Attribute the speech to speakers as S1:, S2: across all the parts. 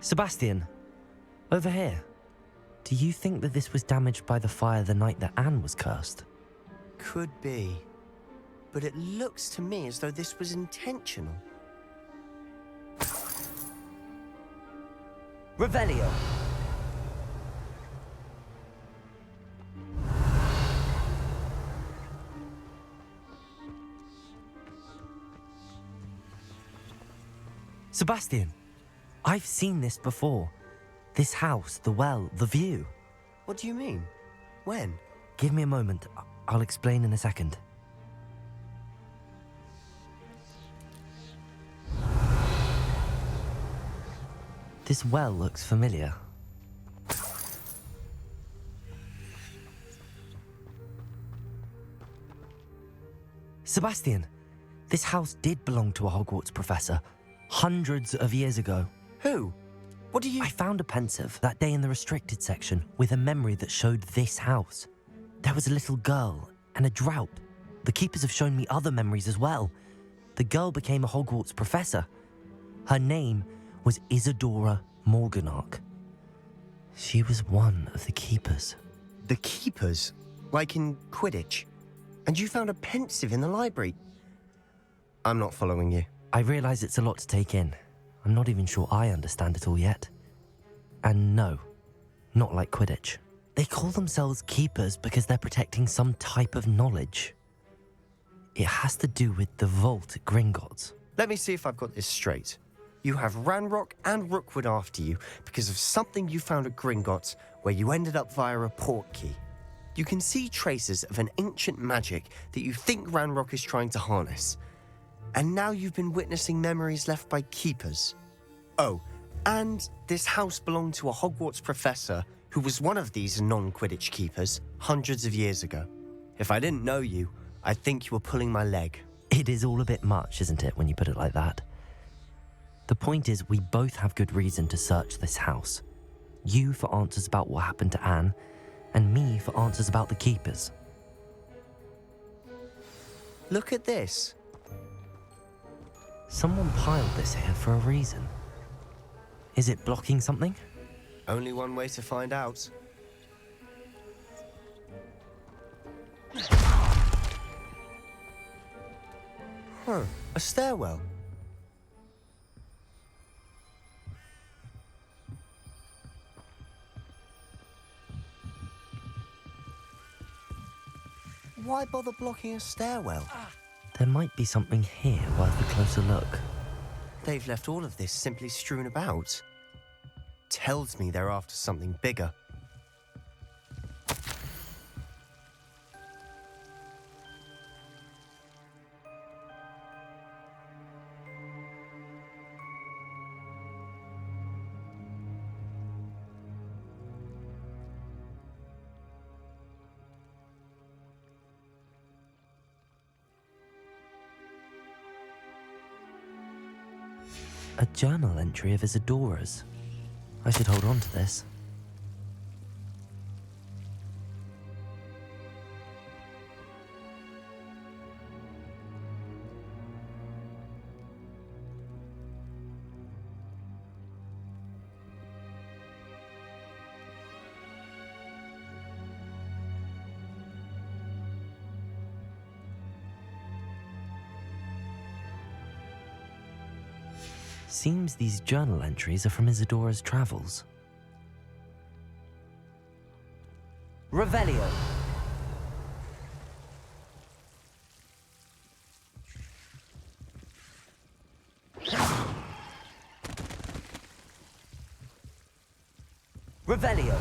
S1: Sebastian, over here. Do you think that this was damaged by the fire the night that Anne was cursed?
S2: Could be. But it looks to me as though this was intentional.
S1: Revelio! Sebastian, I've seen this before. This house, the well, the view.
S2: What do you mean? When?
S1: Give me a moment. I'll explain in a second. This well looks familiar. Sebastian, this house did belong to a Hogwarts professor hundreds of years ago.
S2: Who? What do you...
S1: I found a pensive that day in the restricted section with a memory that showed this house. There was a little girl and a drought. The keepers have shown me other memories as well. The girl became a Hogwarts professor. Her name was Isadora Morganach. She was one of the keepers.
S2: The keepers? Like in Quidditch? And you found a pensive in the library? I'm not following you.
S1: I realise it's a lot to take in. I'm not even sure I understand it all yet. And no, not like Quidditch. They call themselves keepers because they're protecting some type of knowledge. It has to do with the vault at Gringotts.
S2: Let me see if I've got this straight. You have Ranrock and Rookwood after you because of something you found at Gringotts where you ended up via a portkey. You can see traces of an ancient magic that you think Ranrock is trying to harness. And now you've been witnessing memories left by keepers. Oh, and this house belonged to a Hogwarts professor who was one of these non-Quidditch keepers hundreds of years ago. If I didn't know you, I'd think you were pulling my leg.
S1: It is all a bit much, isn't it, when you put it like that? The point is, we both have good reason to search this house. You for answers about what happened to Anne, and me for answers about the keepers.
S2: Look at this.
S1: Someone piled this here for a reason. Is it blocking something?
S2: Only one way to find out. A stairwell. Why bother blocking a stairwell?
S1: There might be something here worth a closer look.
S2: They've left all of this simply strewn about. Tells me they're after something bigger.
S1: A journal entry of Isadora's. I should hold on to this. Seems these journal entries are from Isadora's travels. Revelio. Revelio.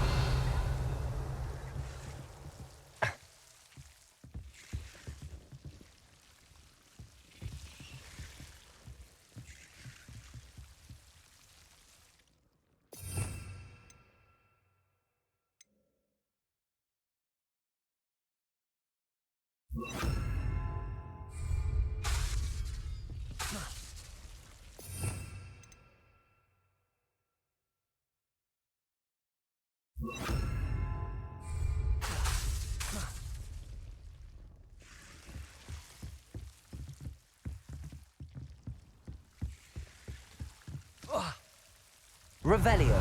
S1: Revelio.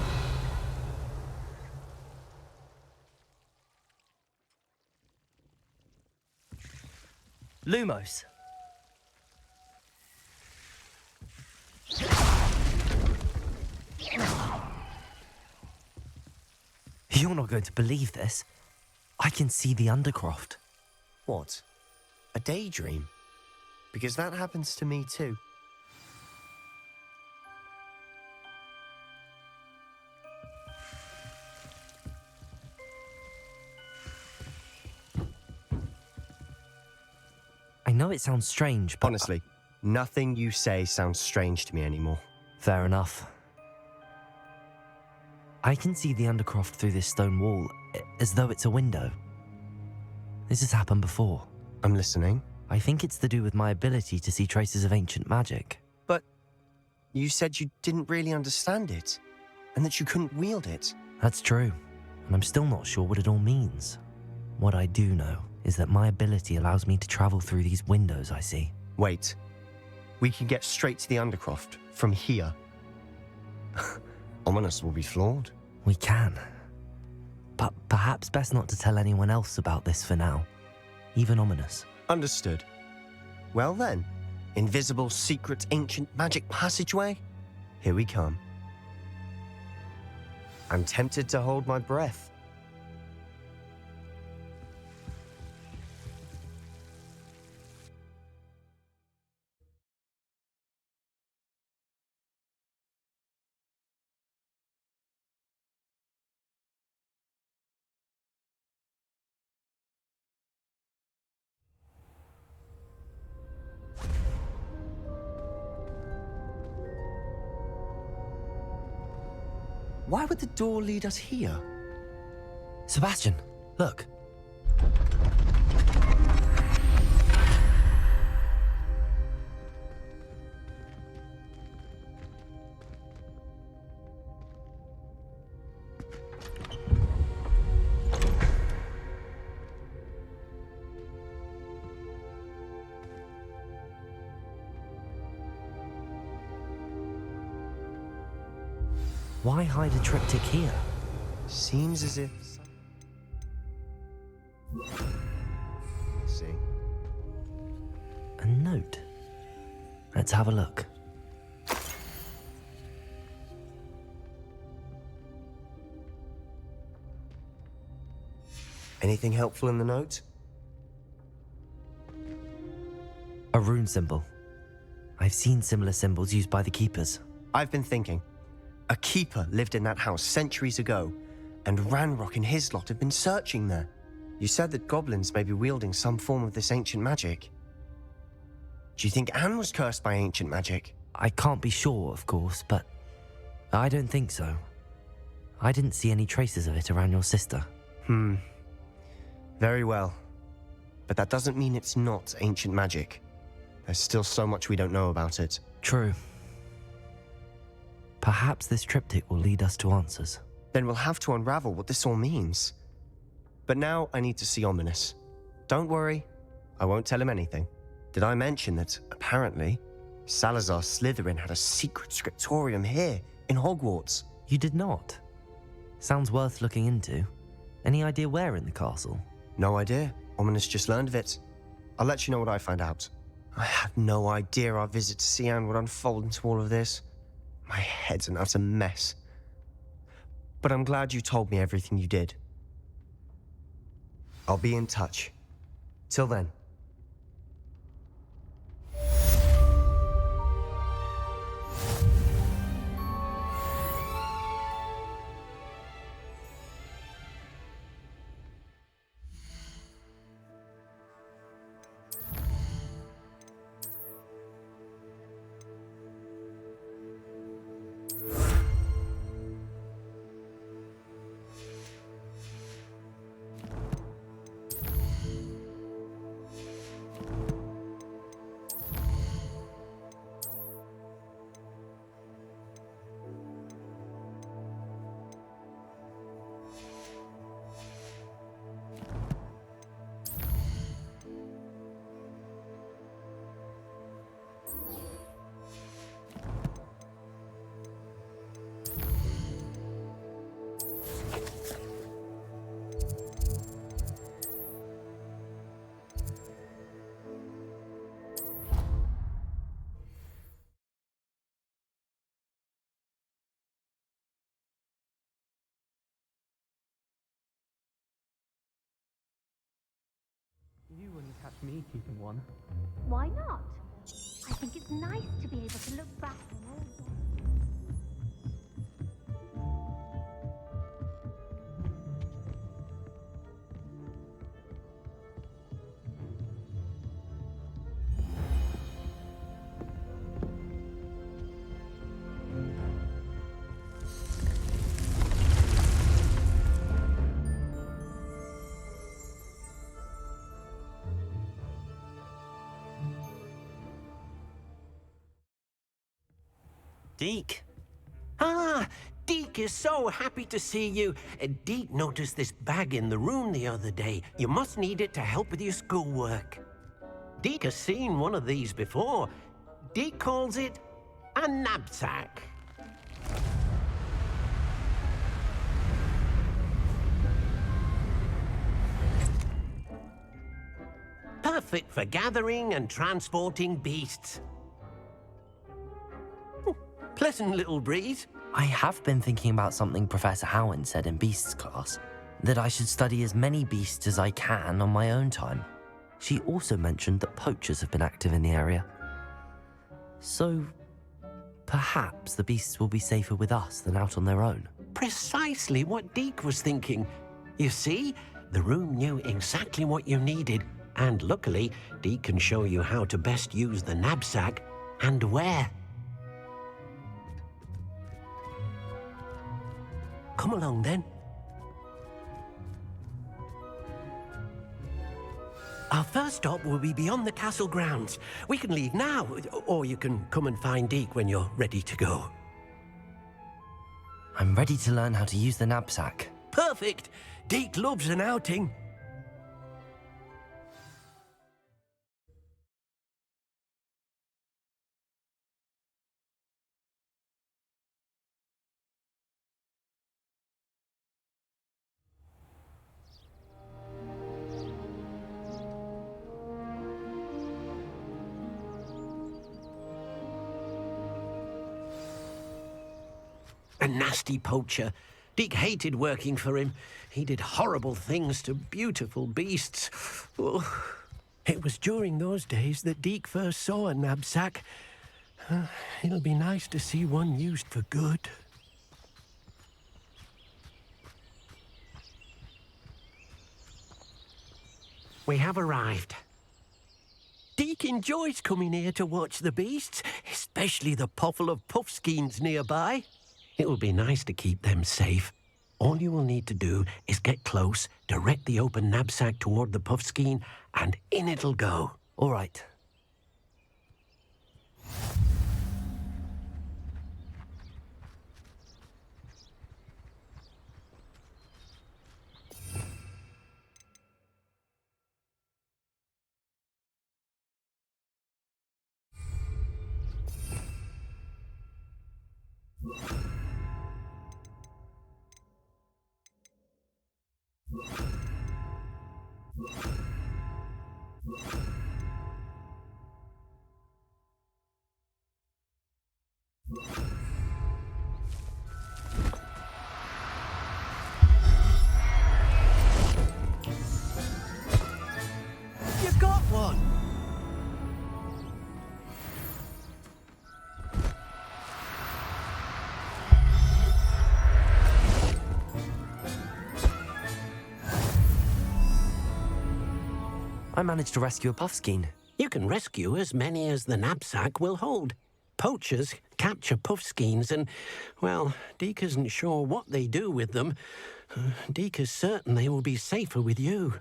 S1: Lumos. You're not going to believe this. I can see the Undercroft.
S2: What? A daydream? Because that happens to me too.
S1: I know it sounds strange, but...
S2: Honestly, nothing you say sounds strange to me anymore.
S1: Fair enough. I can see the Undercroft through this stone wall, as though it's a window. This has happened before.
S2: I'm listening.
S1: I think it's to do with my ability to see traces of ancient magic.
S2: But you said you didn't really understand it, and that you couldn't wield it.
S1: That's true, and I'm still not sure what it all means. What I do know is that my ability allows me to travel through these windows I see.
S2: Wait. We can get straight to the Undercroft from here. Ominous will be floored.
S1: We can. But perhaps best not to tell anyone else about this for now. Even Ominous.
S2: Understood. Well then, invisible, secret, ancient magic passageway? Here we come. I'm tempted to hold my breath. Why would the door lead us here?
S1: Sebastian, look. Why hide a triptych here?
S2: Seems as if... Let's see.
S1: A note. Let's have a look.
S2: Anything helpful in the note?
S1: A rune symbol. I've seen similar symbols used by the keepers.
S2: I've been thinking. A keeper lived in that house centuries ago, and Ranrock and his lot have been searching there. You said that goblins may be wielding some form of this ancient magic. Do you think Anne was cursed by ancient magic?
S1: I can't be sure, of course, but I don't think so. I didn't see any traces of it around your sister.
S2: Very well. But that doesn't mean it's not ancient magic. There's still so much we don't know about it.
S1: True. Perhaps this triptych will lead us to answers.
S2: Then we'll have to unravel what this all means. But now I need to see Ominous. Don't worry, I won't tell him anything. Did I mention that, apparently, Salazar Slytherin had a secret scriptorium here, in Hogwarts?
S1: You did not. Sounds worth looking into. Any idea where in the castle?
S2: No idea. Ominous just learned of it. I'll let you know what I find out. I had no idea our visit to see Anne would unfold into all of this. My head's an utter mess. But I'm glad you told me everything you did. I'll be in touch. Till then.
S3: catch me keeping one.
S4: Why not? I think it's nice to be able to look back on old days.
S5: Deke. Ah, Deke is so happy to see you. Deke noticed this bag in the room the other day. You must need it to help with your schoolwork. Deke has seen one of these before. Deke calls it a Nab-Sack. Perfect for gathering and transporting beasts. Pleasant little breeze.
S1: I have been thinking about something Professor Howard said in Beasts class, that I should study as many beasts as I can on my own time. She also mentioned that poachers have been active in the area. So, perhaps the beasts will be safer with us than out on their own.
S5: Precisely what Deke was thinking. You see, the room knew exactly what you needed, and luckily, Deke can show you how to best use the Nab-Sack and where. Come along, then. Our first stop will be beyond the castle grounds. We can leave now, or you can come and find Deke when you're ready to go.
S1: I'm ready to learn how to use the Nab-Sack.
S5: Perfect! Deke loves an outing. A nasty poacher. Deke hated working for him. He did horrible things to beautiful beasts. Oh, it was during those days that Deke first saw a Nab-Sack. It'll be nice to see one used for good. We have arrived. Deke enjoys coming here to watch the beasts, especially the puffle of puffskeins nearby. It will be nice to keep them safe. All you will need to do is get close, direct the open Nab-Sack toward the puffskein, and in it'll go.
S1: All right.
S5: You got one!
S1: I managed to rescue a puffskein.
S5: You can rescue as many as the Nab-Sack will hold. Poachers capture puffskeins and, well, Deke isn't sure what they do with them. Deke is certain they will be safer with you.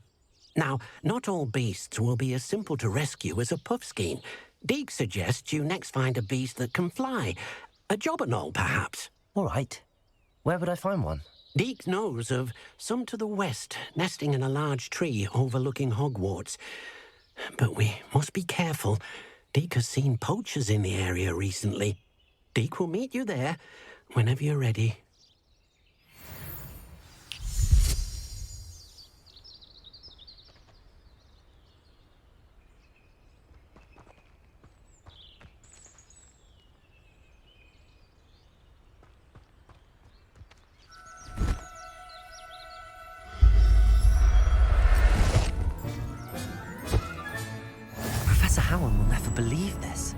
S5: Now, not all beasts will be as simple to rescue as a puffskein. Deke suggests you next find a beast that can fly. A jobberknoll, perhaps.
S1: All right. Where would I find one?
S5: Deke knows of some to the west, nesting in a large tree overlooking Hogwarts. But we must be careful. Deke has seen poachers in the area recently. Deke will meet you there whenever you're ready.
S1: one will never believe this.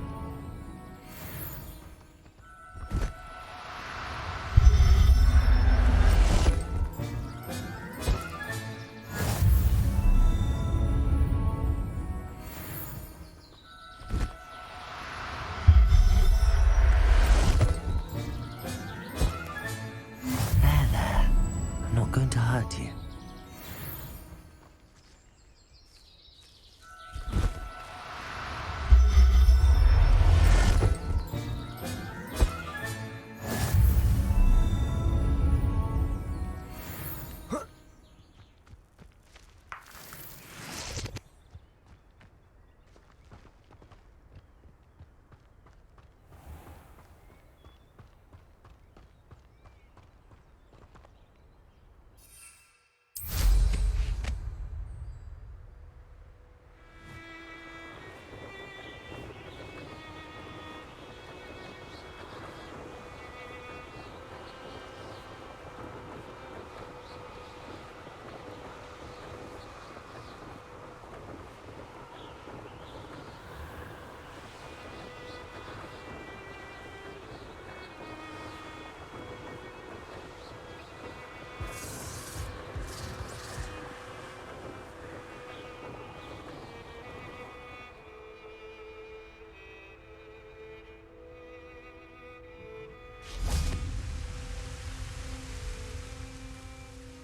S1: There. I'm not going to hurt you.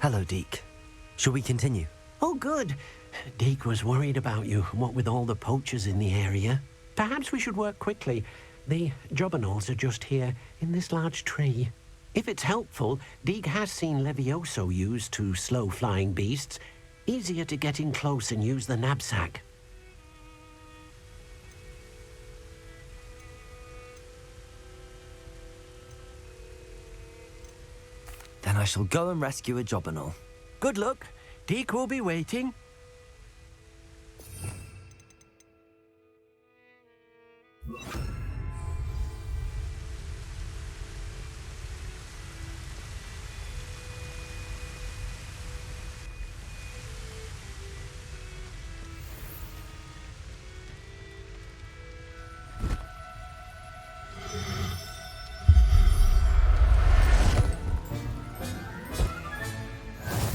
S1: Hello, Deke. Shall we continue?
S5: Oh, good. Deke was worried about you, what with all the poachers in the area. Perhaps we should work quickly. The jobberknolls are just here, in this large tree. If it's helpful, Deke has seen Levioso used to slow flying beasts. Easier to get in close and use the Nab-Sack.
S1: Then I shall go and rescue a jobberknoll.
S5: Good luck. Deke will be waiting.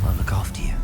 S1: I'll look after you.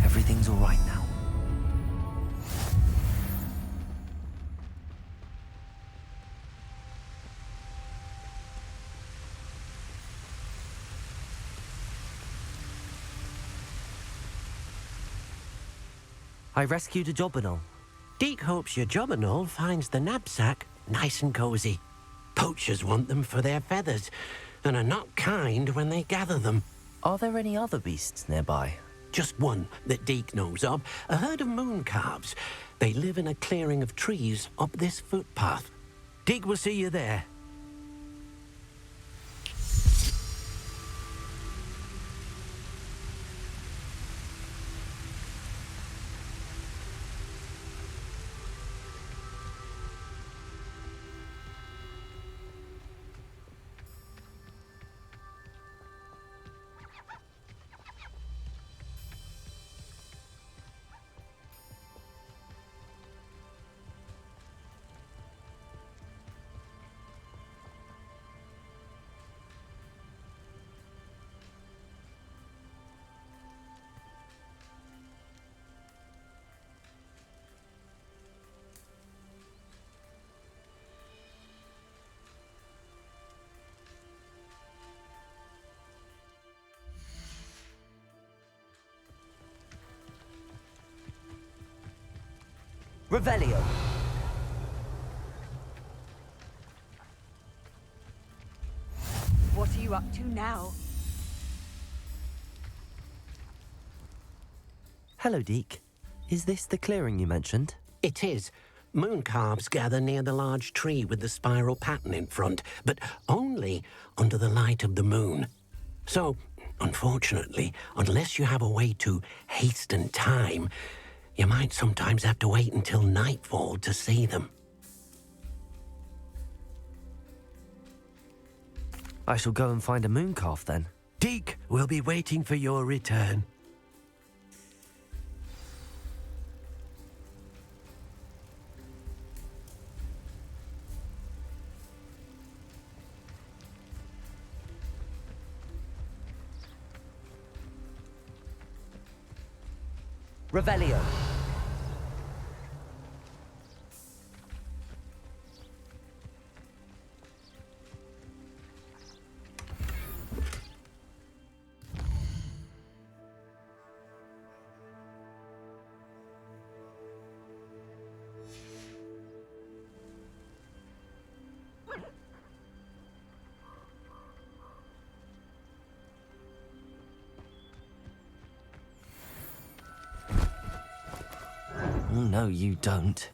S1: Everything's all right now. I rescued a jobberknoll.
S5: Deke hopes your jobberknoll finds the Nab-Sack nice and cozy. Poachers want them for their feathers, and are not kind when they gather them.
S1: Are there any other beasts nearby?
S5: Just one that Deke knows of, a herd of moon calves. They live in a clearing of trees up this footpath. Deke will see you there.
S1: Revelio.
S3: What are you up to now?
S1: Hello, Deke. Is this the clearing you mentioned?
S5: It is. Moon calves gather near the large tree with the spiral pattern in front, but only under the light of the moon. So, unfortunately, unless you have a way to hasten time, you might sometimes have to wait until nightfall to see them.
S1: I shall go and find a moon calf then.
S5: Deke will be waiting for your return.
S1: Revelio. Oh, no, you don't.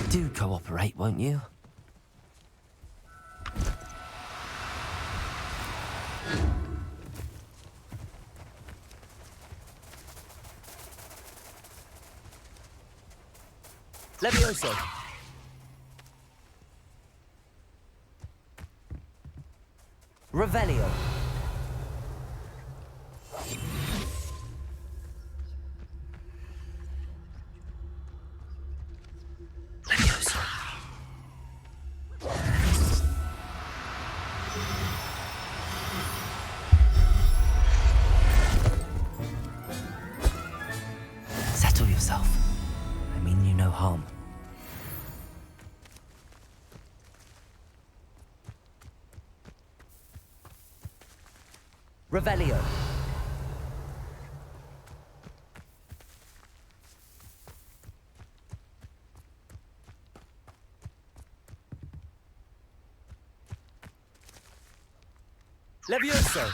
S1: Do cooperate, won't you? Levioso. Revelio. Settle yourself. I mean you no harm. Revelio. Levioso.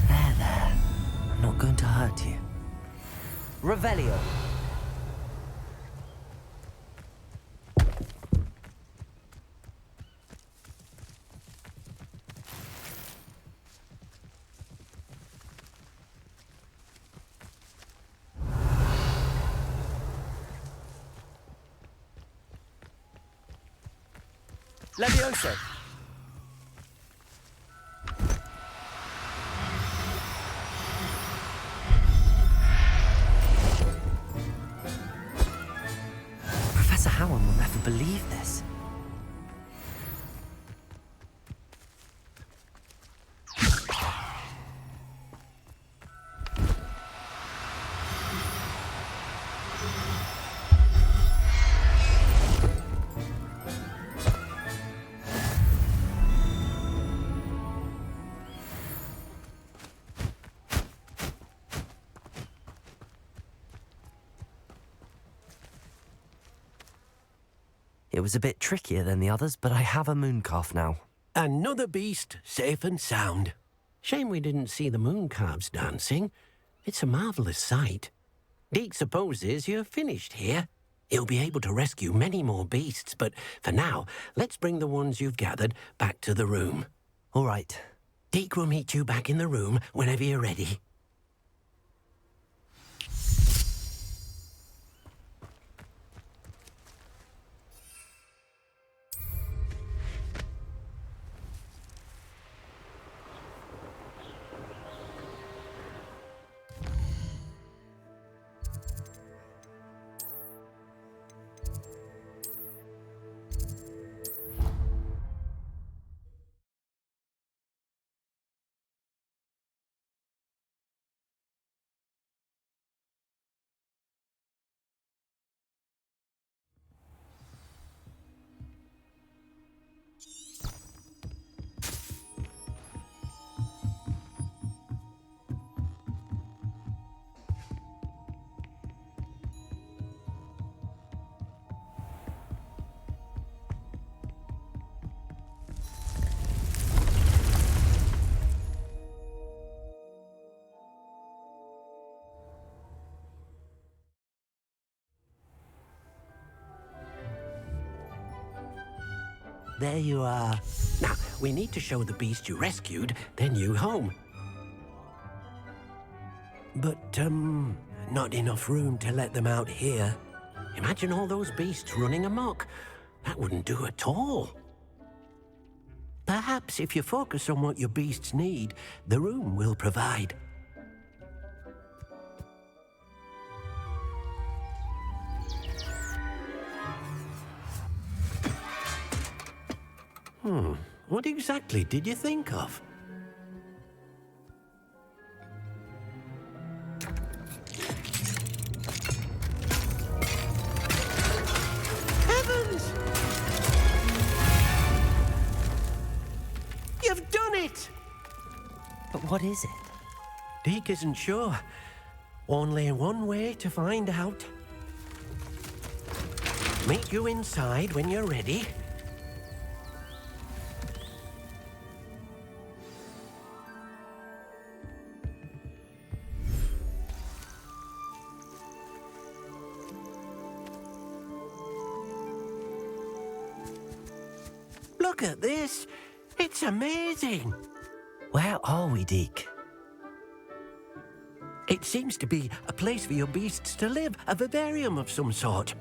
S1: There. I'm not going to hurt you. Revelio. Levioso. Professor Howard will never believe this. It was a bit trickier than the others, but I have a moon calf now.
S5: Another beast, safe and sound. Shame we didn't see the moon calves dancing. It's a marvellous sight. Deke supposes you're finished here. He'll be able to rescue many more beasts, but for now, let's bring the ones you've gathered back to the room.
S1: All right.
S5: Deke will meet you back in the room whenever you're ready. there you are. Now, we need to show the beast you rescued their new home. But, not enough room to let them out here. Imagine all those beasts running amok. That wouldn't do at all. Perhaps if you focus on what your beasts need, the room will provide. What exactly did you think of? Heavens! You've done it!
S1: But what is it?
S5: Deke isn't sure. Only one way to find out. Meet you inside when you're ready. Look at this. It's amazing.
S1: Where are we, Deke?
S5: It seems to be a place for your beasts to live, a vivarium of some sort.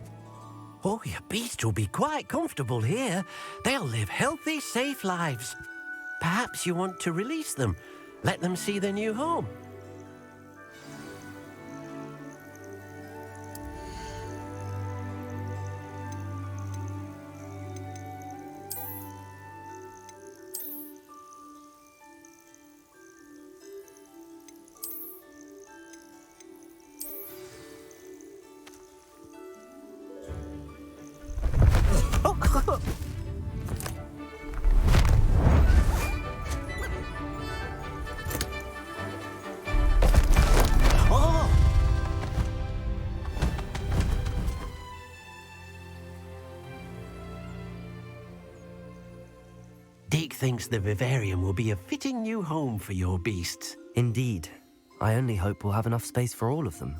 S5: Oh, your beasts will be quite comfortable here. They'll live healthy, safe lives. Perhaps you want to release them, let them see their new home. Deke thinks the vivarium will be a fitting new home for your beasts.
S1: Indeed. I only hope we'll have enough space for all of them.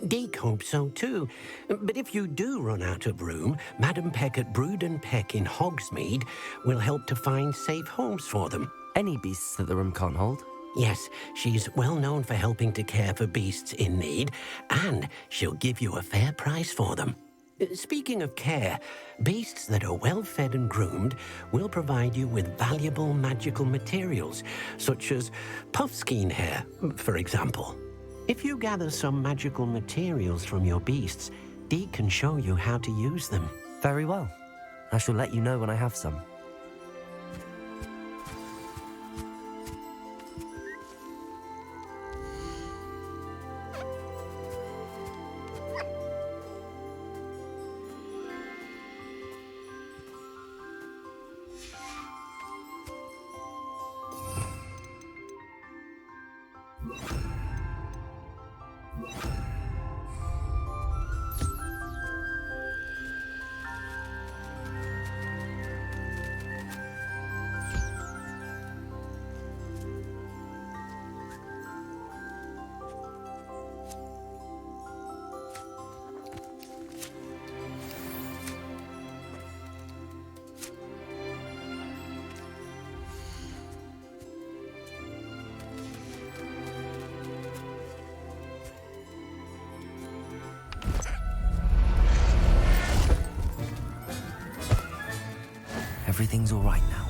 S5: Deke hopes so too. But if you do run out of room, Madam Peck at Brood and Peck in Hogsmeade will help to find safe homes for them.
S1: Any beasts that the room can't hold?
S5: Yes, she's well known for helping to care for beasts in need, and she'll give you a fair price for them. Speaking of care, beasts that are well fed and groomed will provide you with valuable magical materials, such as puffskein hair, for example. If you gather some magical materials from your beasts, Deke can show you how to use them.
S1: Very well. I shall let you know when I have some. Everything's all right now.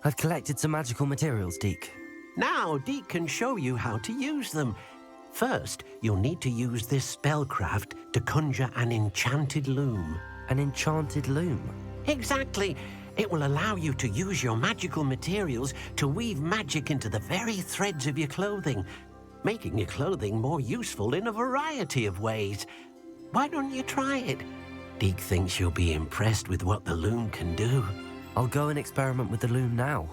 S1: I've collected some magical materials, Deke.
S5: Now, Deke can show you how to use them. First, you'll need to use this spellcraft to conjure an enchanted loom.
S1: An enchanted loom?
S5: Exactly. It will allow you to use your magical materials to weave magic into the very threads of your clothing, making your clothing more useful in a variety of ways. Why don't you try it? Deke thinks you'll be impressed with what the loom can do.
S1: I'll go and experiment with the loom now.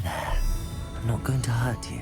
S1: There. I'm not going to hurt you.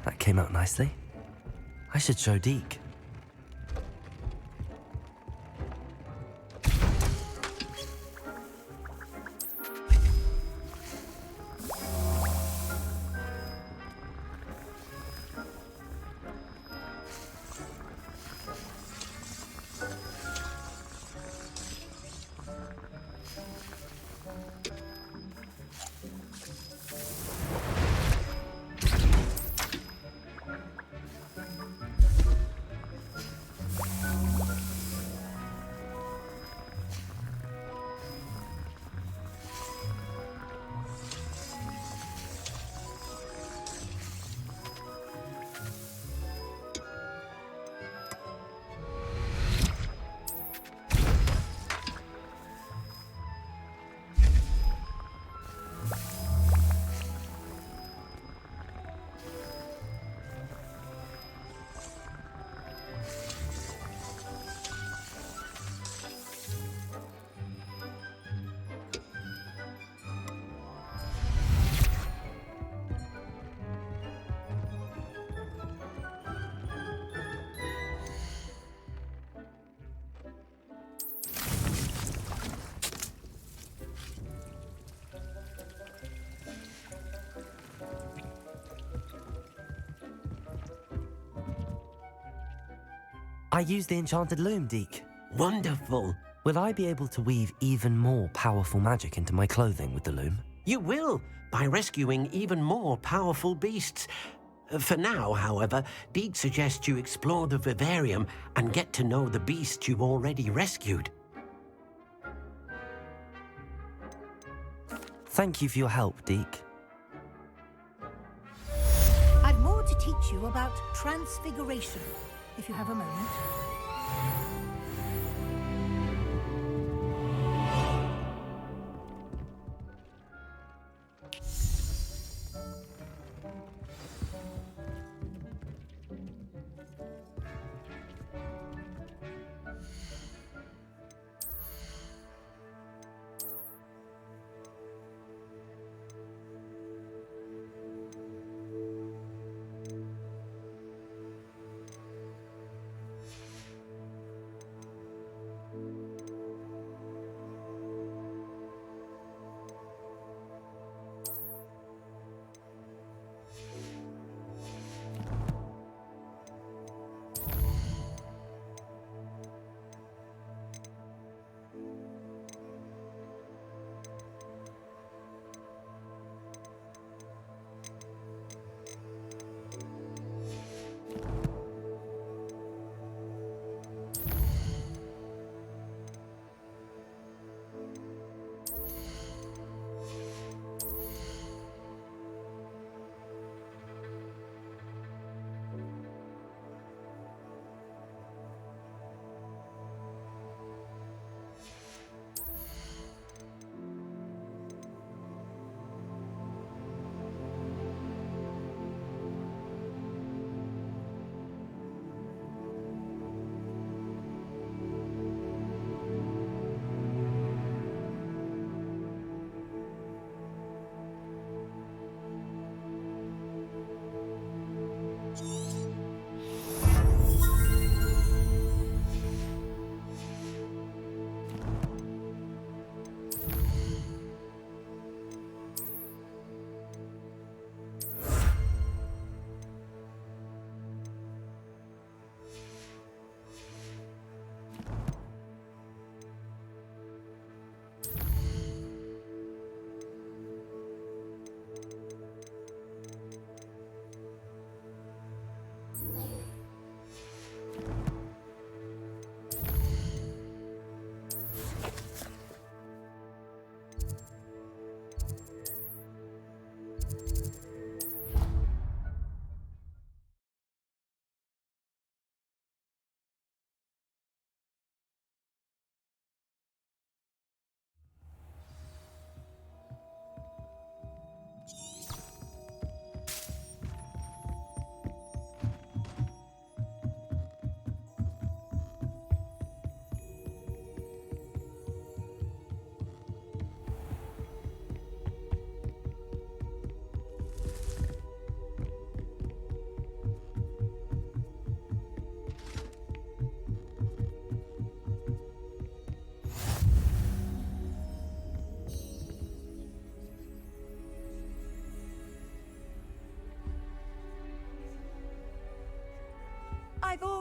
S1: That came out nicely. I should show Deke. I used the enchanted loom, Deke.
S5: Wonderful.
S1: Will I be able to weave even more powerful magic into my clothing with the loom?
S5: You will, by rescuing even more powerful beasts. For now, however, Deke suggests you explore the vivarium and get to know the beasts you've already rescued.
S1: Thank you for your help, Deke.
S3: I've more to teach you about transfiguration, if you have a moment.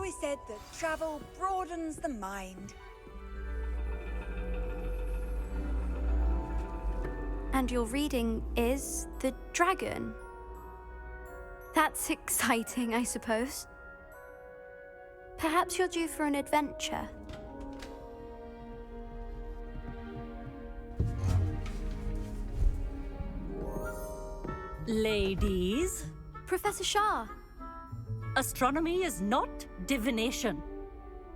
S3: always said that travel broadens the mind.
S6: And your reading is the dragon. That's exciting, I suppose. Perhaps you're due for an adventure.
S7: Ladies,
S6: Professor Shah.
S7: astronomy is not divination.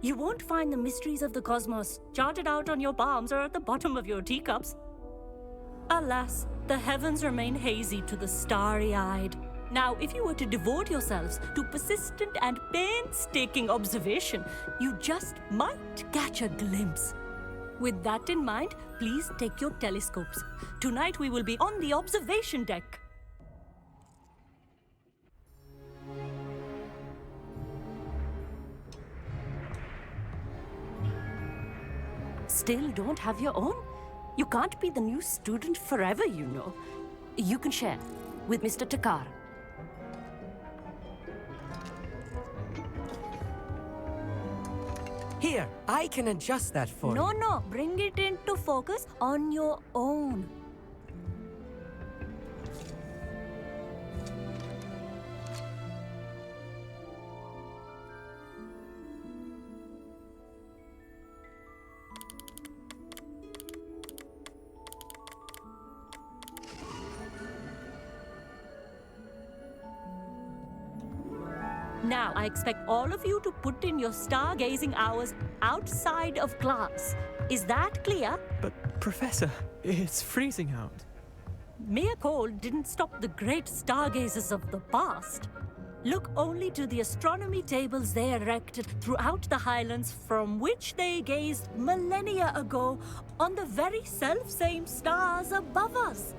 S7: You won't find the mysteries of the cosmos charted out on your palms or at the bottom of your teacups. Alas, the heavens remain hazy to the starry-eyed. Now, if you were to devote yourselves to persistent and painstaking observation, you just might catch a glimpse. With that in mind, please take your telescopes. Tonight we will be on the observation deck. Still don't have your own? You can't be the new student forever, you know. You can share with Mr. Takar.
S8: Here, I can adjust that for you.
S7: No, bring it into focus on your own. Now, I expect all of you to put in your stargazing hours outside of class. Is that clear?
S9: But, Professor, it's freezing out.
S7: Mere cold didn't stop the great stargazers of the past. Look only to the astronomy tables they erected throughout the highlands from which they gazed millennia ago on the very self-same stars above us.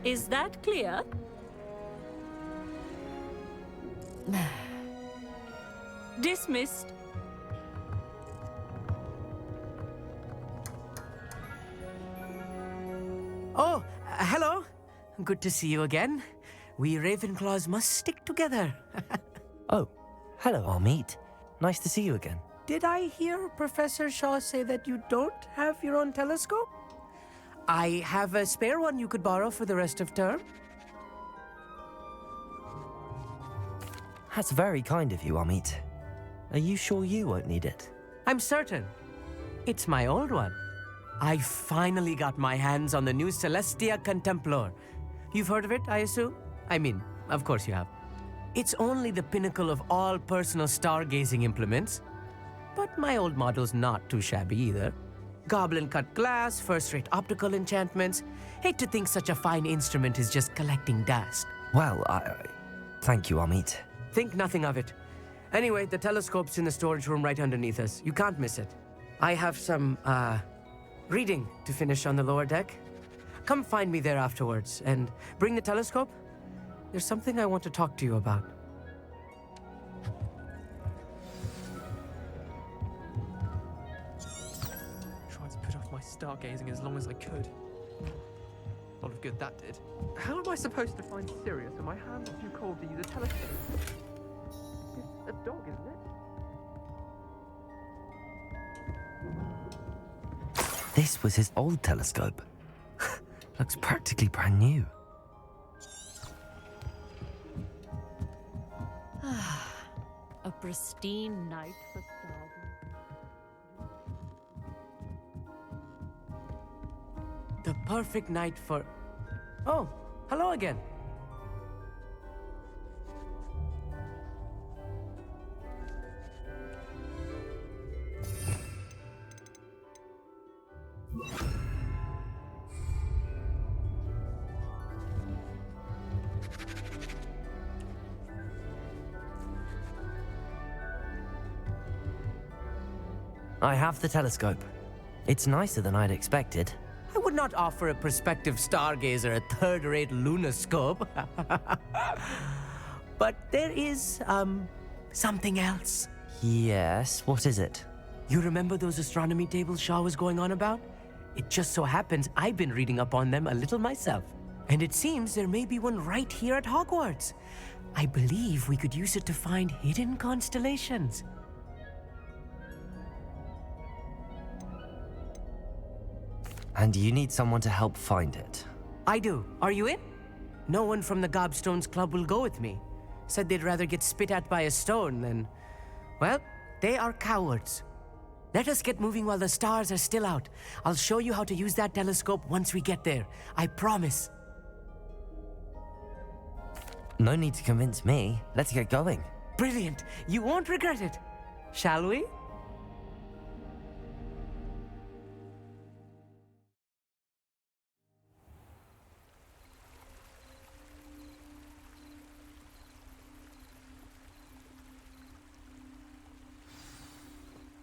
S7: Is that clear? Dismissed.
S8: Oh, hello. Good to see you again. We Ravenclaws must stick together.
S1: Oh, hello, Amit. Nice to see you again.
S8: Did I hear Professor Shaw say that you don't have your own telescope? I have a spare one you could borrow for the rest of term.
S1: That's very kind of you, Amit. Are you sure you won't need it?
S8: I'm certain. It's my old one. I finally got my hands on the new Celestia Contemplar. You've heard of it, I assume? I mean, of course you have. It's only the pinnacle of all personal stargazing implements. But my old model's not too shabby either. Goblin-cut glass, first-rate optical enchantments. Hate to think such a fine instrument is just collecting dust.
S1: Well, thank you, Amit.
S8: Think nothing of it. Anyway, the telescope's in the storage room right underneath us. You can't miss it. I have some, reading to finish on the lower deck. Come find me there afterwards, and bring the telescope. There's something I want to talk to you about.
S9: Tried to put off my stargazing as long as I could. A lot of good that did. How am I supposed to find Sirius when my hands are too cold to use a telescope? It's a dog, isn't it?
S1: This was his old telescope. Looks practically brand new.
S7: A pristine night for stargazing.
S8: The perfect night for... Oh, hello again.
S1: I have the telescope. It's nicer than I'd expected.
S8: I would not offer a prospective stargazer a third-rate lunoscope. But there is, something else.
S1: Yes, what is it?
S8: You remember those astronomy tables Shaw was going on about? It just so happens I've been reading up on them a little myself. And it seems there may be one right here at Hogwarts. I believe we could use it to find hidden constellations.
S1: And you need someone to help find it.
S8: I do. Are you in? No one from the Gobstones Club will go with me. Said they'd rather get spit at by a stone than... Well, they are cowards. Let us get moving while the stars are still out. I'll show you how to use that telescope once we get there. I promise.
S1: No need to convince me. Let's get going.
S8: Brilliant. You won't regret it. Shall we?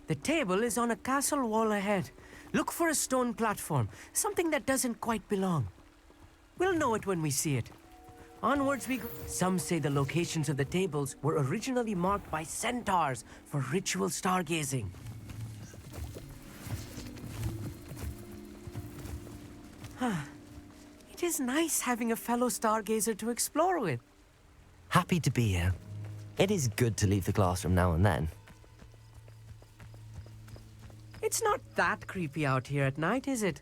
S8: The table is on a castle wall ahead. Look for a stone platform, something that doesn't quite belong. We'll know it when we see it. Onwards we go. Some say the locations of the tables were originally marked by centaurs for ritual stargazing. It is nice having a fellow stargazer to explore with.
S1: Happy to be here. It is good to leave the classroom now and then.
S8: It's not that creepy out here at night, is it?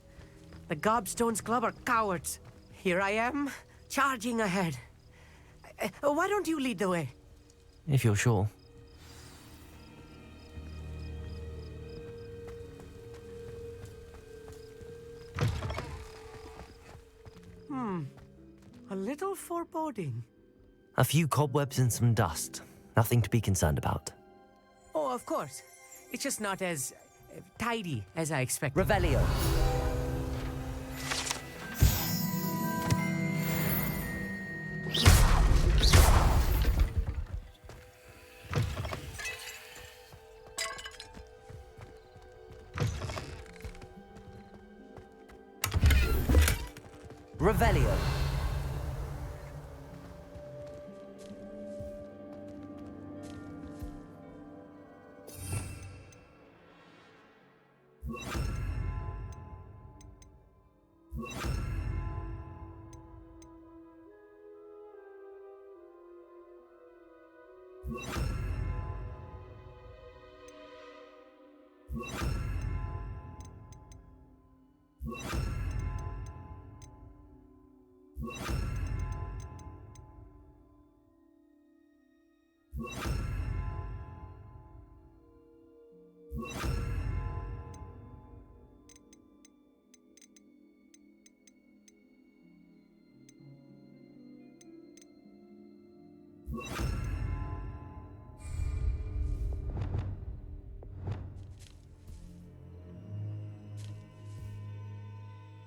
S8: The Gobstones Club are cowards. Here I am, charging ahead. Why don't you lead the way?
S1: If you're sure.
S8: A little foreboding.
S1: A few cobwebs and some dust. Nothing to be concerned about.
S8: Oh, of course. It's just not as tidy as I expected.
S1: Revelio. Revelio.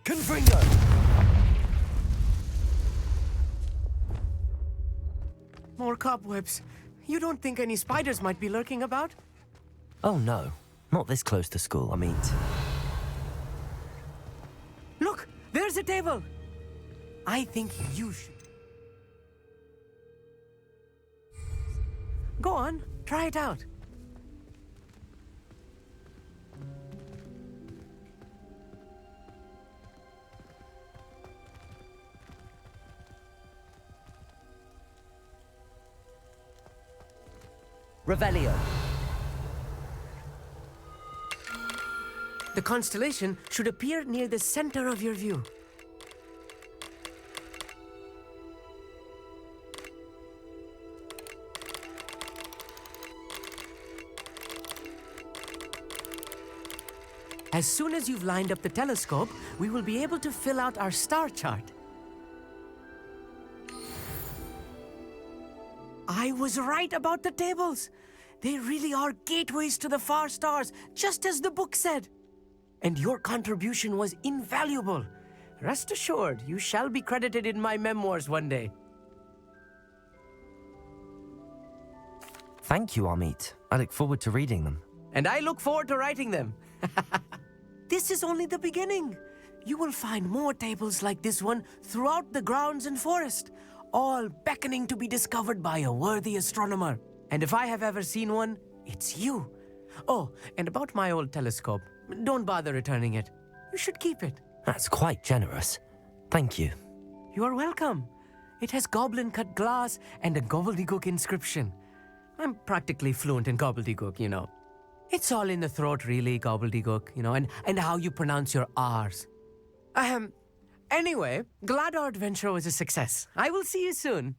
S1: Confringo!
S8: More cobwebs. You don't think any spiders might be lurking about?
S1: Oh no, not this close to school, I mean.
S8: Look, there's a table. I think you should. Go on, try it out.
S1: Revelio.
S8: The constellation should appear near the center of your view. As soon as you've lined up the telescope, we will be able to fill out our star chart. I was right about the tables. They really are gateways to the far stars, just as the book said. And your contribution was invaluable. Rest assured, you shall be credited in my memoirs one day.
S1: Thank you, Amit. I look forward to reading them.
S8: And I look forward to writing them. This is only the beginning. You will find more tables like this one throughout the grounds and forest, all beckoning to be discovered by a worthy astronomer. And if I have ever seen one, it's you. Oh, and about my old telescope, don't bother returning it. You should keep it.
S1: That's quite generous. Thank you.
S8: You are welcome. It has goblin-cut glass and a gobbledygook inscription. I'm practically fluent in gobbledygook, you know. It's all in the throat, really, gobbledygook, you know, and how you pronounce your R's. Anyway, glad our adventure was a success. I will see you soon.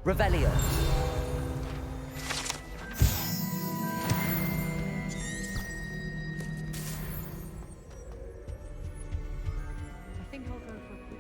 S1: Revelio.
S9: I think I'll go for this.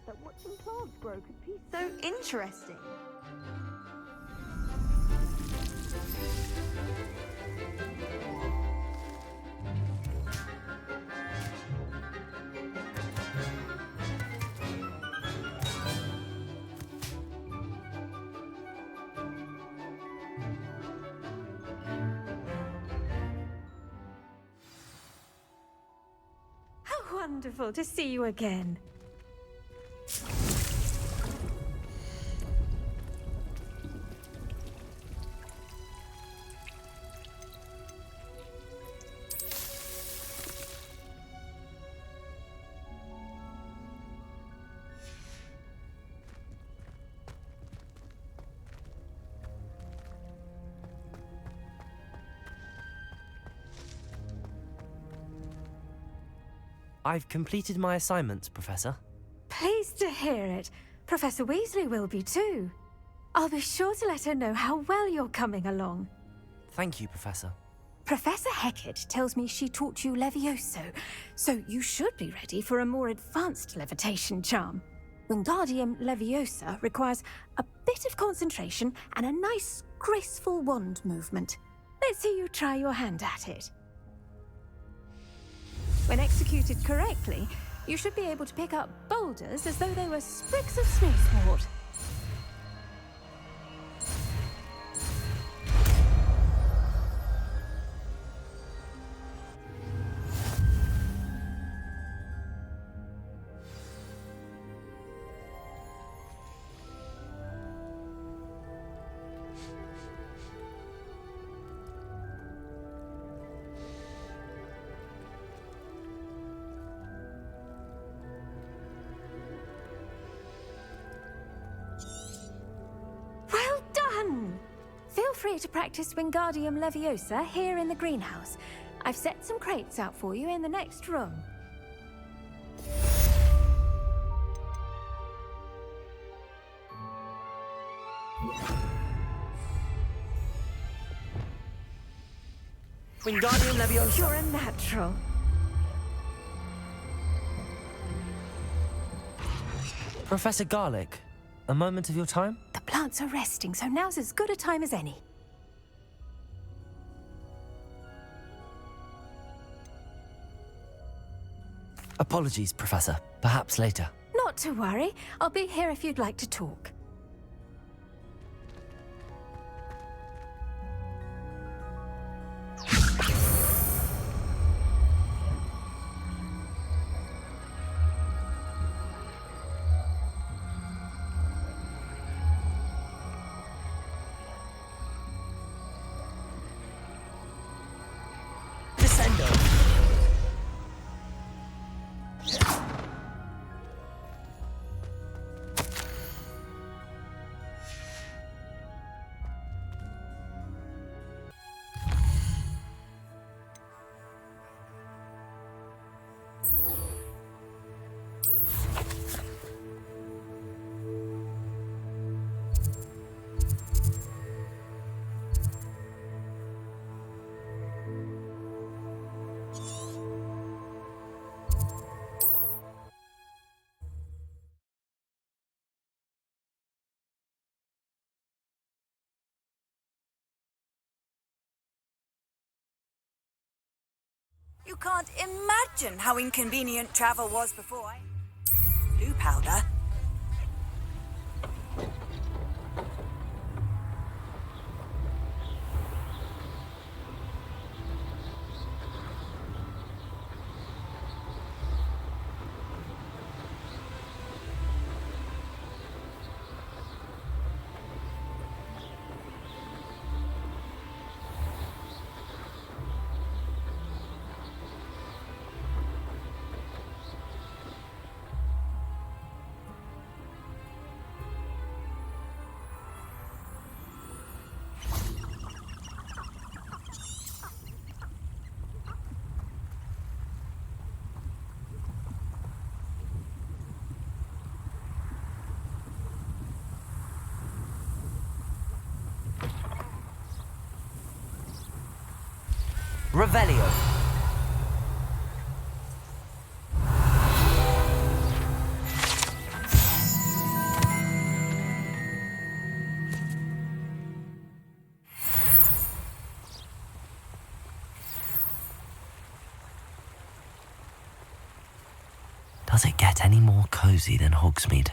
S4: That watching plants grow could be
S3: So interesting.
S4: How wonderful to see you again.
S1: I've completed my assignments, Professor.
S4: Pleased to hear it. Professor Weasley will be too. I'll be sure to let her know how well you're coming along.
S1: Thank you, Professor.
S4: Professor Hecat tells me she taught you Levioso, so you should be ready for a more advanced levitation charm. Wingardium Leviosa requires a bit of concentration and a nice, graceful wand movement. Let's see you try your hand at it. When executed correctly, you should be able to pick up boulders as though they were sprigs of snowswort. free to practice Wingardium Leviosa here in the greenhouse. I've set some crates out for you in the next room.
S8: Wingardium Leviosa.
S4: You're a natural.
S1: Professor Garlick, a moment of your time?
S4: The plants are resting, so now's as good a time as any.
S1: Apologies, Professor. Perhaps later.
S4: Not to worry. I'll be here if you'd like to talk.
S3: You can't imagine how inconvenient travel was before I... Blue powder?
S1: Revelio. Does it get any more cozy than Hogsmeade?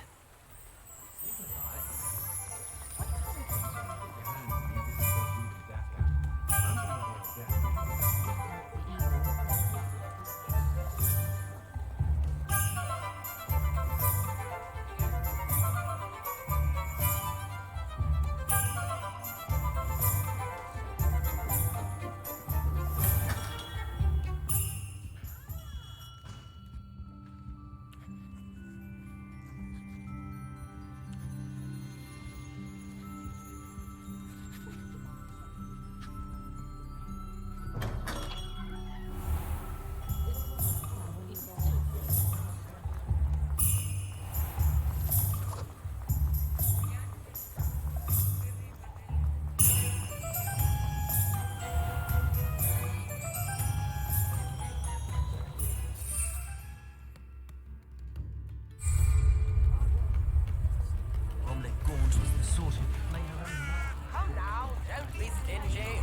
S10: Come now, don't be stingy.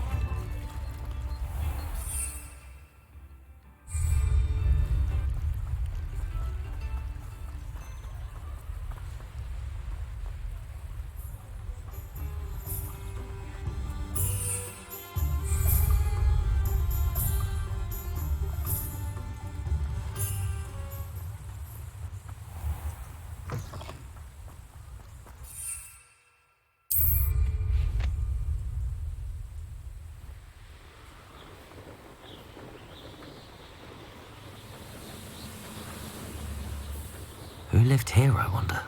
S1: Who lived here, I wonder?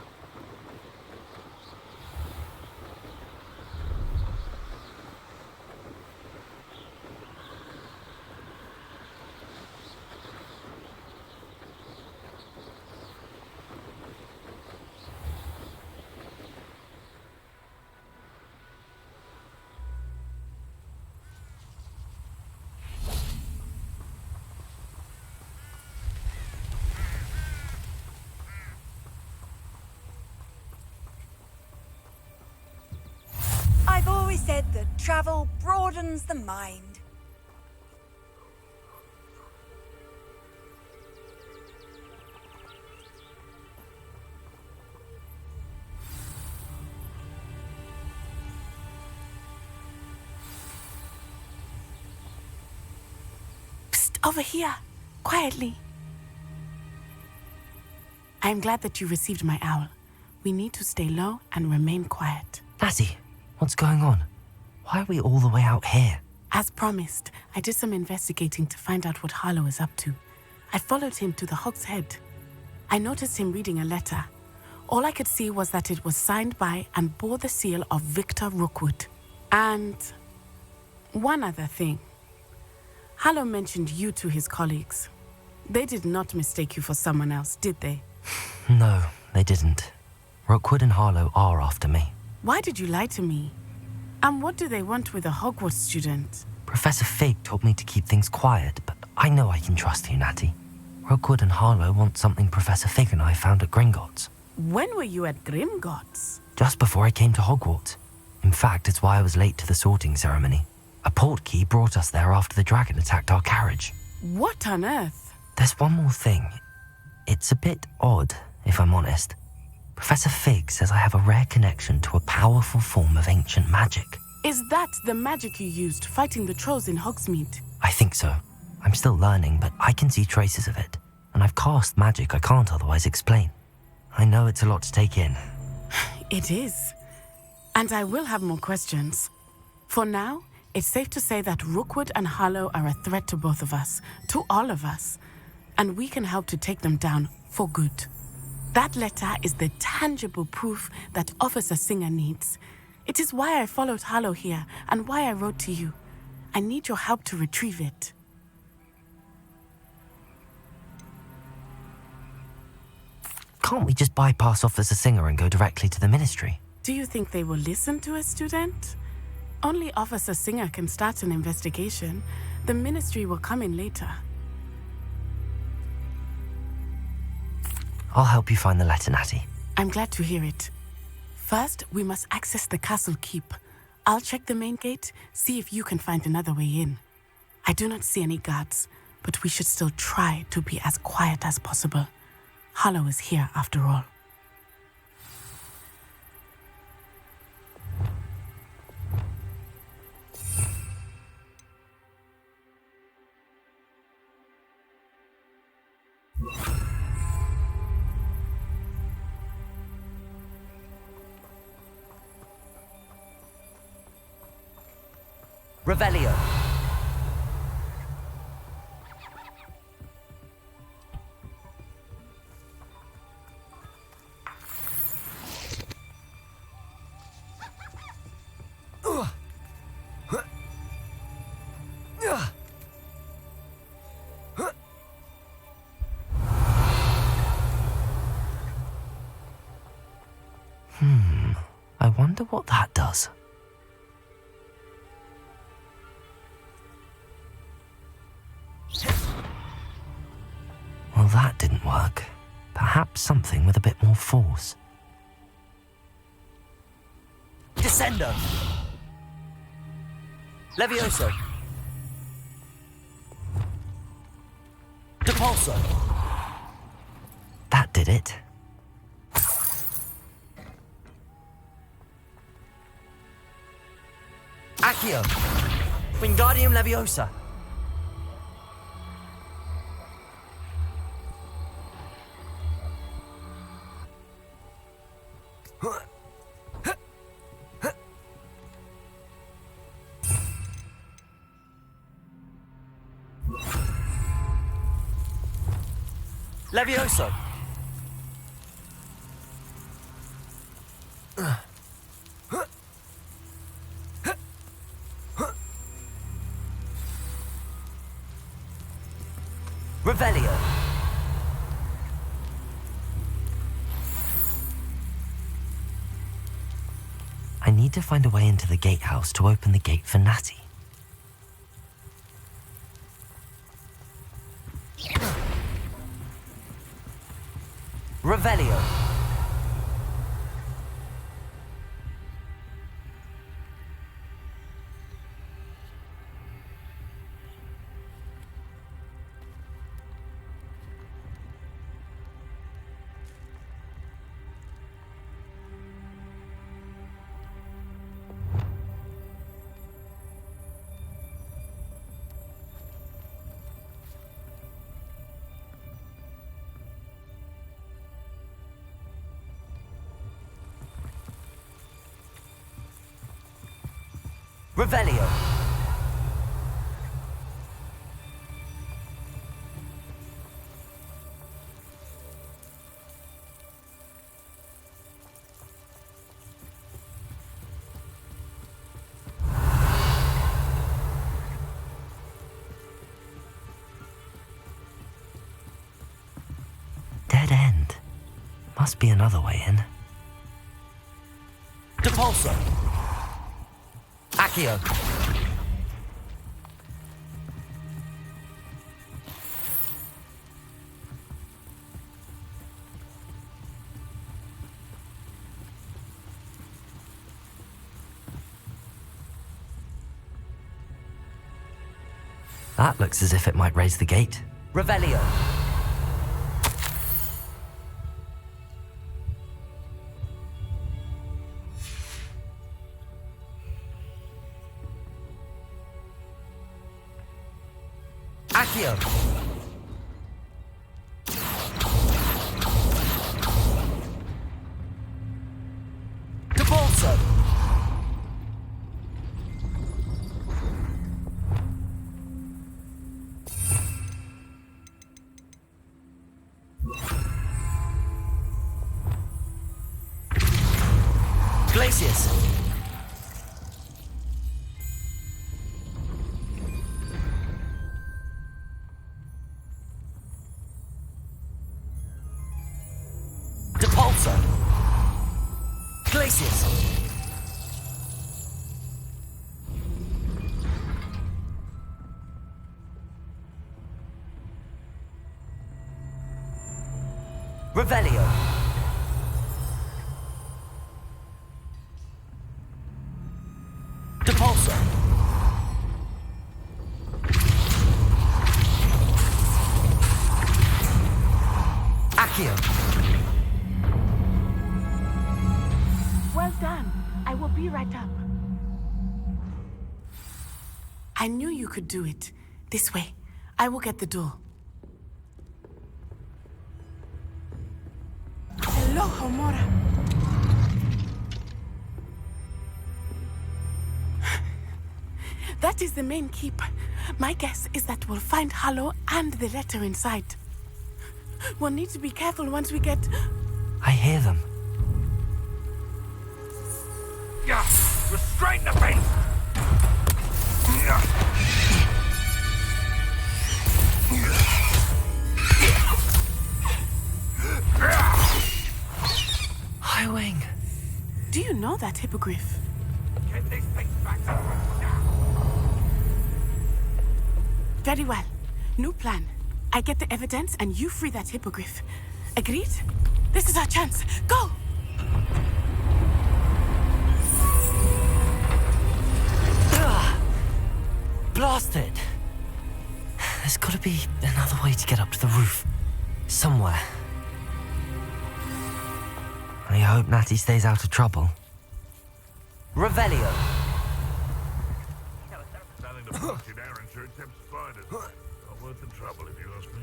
S3: said that travel broadens the mind.
S11: Over here, quietly. I am glad that you received my owl. We need to stay low and remain quiet.
S1: Natty, what's going on? Why are we all the way out here?
S11: As promised, I did some investigating to find out what Harlow is up to. I followed him to the Hog's Head. I noticed him reading a letter. All I could see was that it was signed by and bore the seal of Victor Rookwood. And one other thing. Harlow mentioned you to his colleagues. They did not mistake you for someone else, did they?
S1: No, they didn't. Rookwood and Harlow are after me.
S11: Why did you lie to me? And what do they want with a Hogwarts student?
S1: Professor Fig told me to keep things quiet, but I know I can trust you, Natty. Rookwood and Harlow want something Professor Fig and I found at Gringotts.
S11: When were you at Gringotts?
S1: Just before I came to Hogwarts. In fact, it's why I was late to the sorting ceremony. A portkey brought us there after the dragon attacked our carriage.
S11: What on earth?
S1: There's one more thing. It's a bit odd, if I'm honest. Professor Fig says I have a rare connection to a powerful form of ancient magic.
S11: Is that the magic you used fighting the trolls in Hogsmeade?
S1: I think so. I'm still learning, but I can see traces of it. And I've cast magic I can't otherwise explain. I know it's a lot to take in.
S11: It is. And I will have more questions. For now, it's safe to say that Rookwood and Harlow are a threat to both of us, to all of us, and we can help to take them down for good. That letter is the tangible proof that Officer Singer needs. It is why I followed Harlow here and why I wrote to you. I need your help to retrieve it.
S1: Can't we just bypass Officer Singer and go directly to the Ministry?
S11: Do you think they will listen to a student? Only Officer Singer can start an investigation. The Ministry will come in later.
S1: I'll help you find the letter, Natty.
S11: I'm glad to hear it. First, we must access the castle keep. I'll check the main gate, see if you can find another way in. I do not see any guards, but we should still try to be as quiet as possible. Harlow is here after all.
S2: Revelio.
S1: I wonder what that does. Well, that didn't work. Perhaps something with a bit more force.
S2: Descendo. Levioso. Depulso.
S1: That did it.
S2: Accio. Wingardium Leviosa. Levioso. Revelio.
S1: I need to find a way into the gatehouse to open the gate for Natty.
S2: Revelio.
S1: Revelio. Dead end. Must be another way in. Depulso. Accio. That looks as if it might raise the gate. Revelio. Accio. Depulso. Glacius. Depulso. Glacius. Revelio. Depulso. Accio.
S11: Well done. I will be right up. I knew you could do it. This way. I will get the door. Hello, Homora. That is the main keep. My guess is that we'll find Hallow and the letter inside. We'll need to be careful once we get...
S1: I hear them.
S12: Restrain the beast!
S1: Highwing.
S11: Do you know that hippogriff?
S12: Get these things back to work now!
S11: Very well. New plan. I get the evidence and you free that hippogriff. Agreed? This is our chance. Go!
S1: Blasted! There's gotta be another way to get up to the roof. Somewhere. I hope Natty stays out of trouble. Revelio.
S12: Selling the property there and sure tempts spiders. Not worth the trouble if you ask me.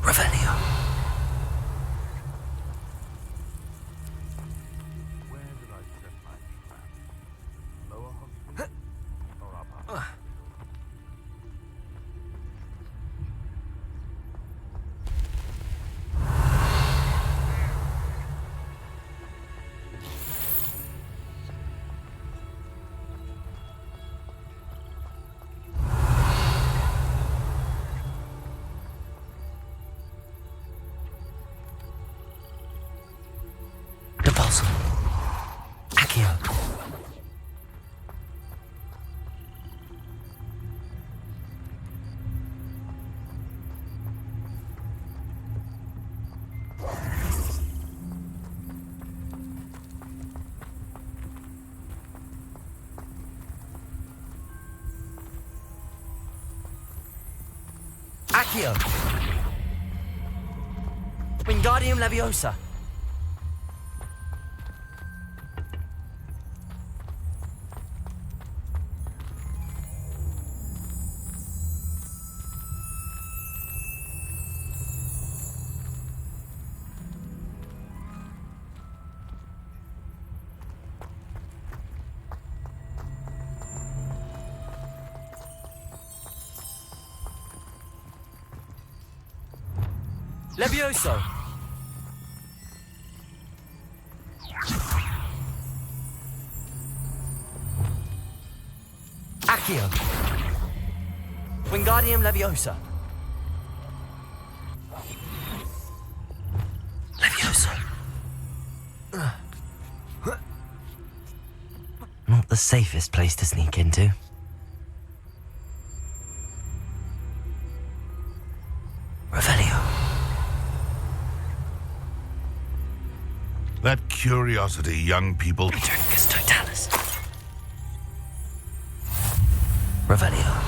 S1: Revelio.
S12: Where did I set my trap? Lower hospital or upper?
S1: Depulso. Accio. Accio. Wingardium Leviosa. Levioso! Accio! Wingardium Leviosa! Levioso! Not the safest place to sneak into. Revelio.
S12: That curiosity young people...
S1: Petrifacus totalis. Revelio.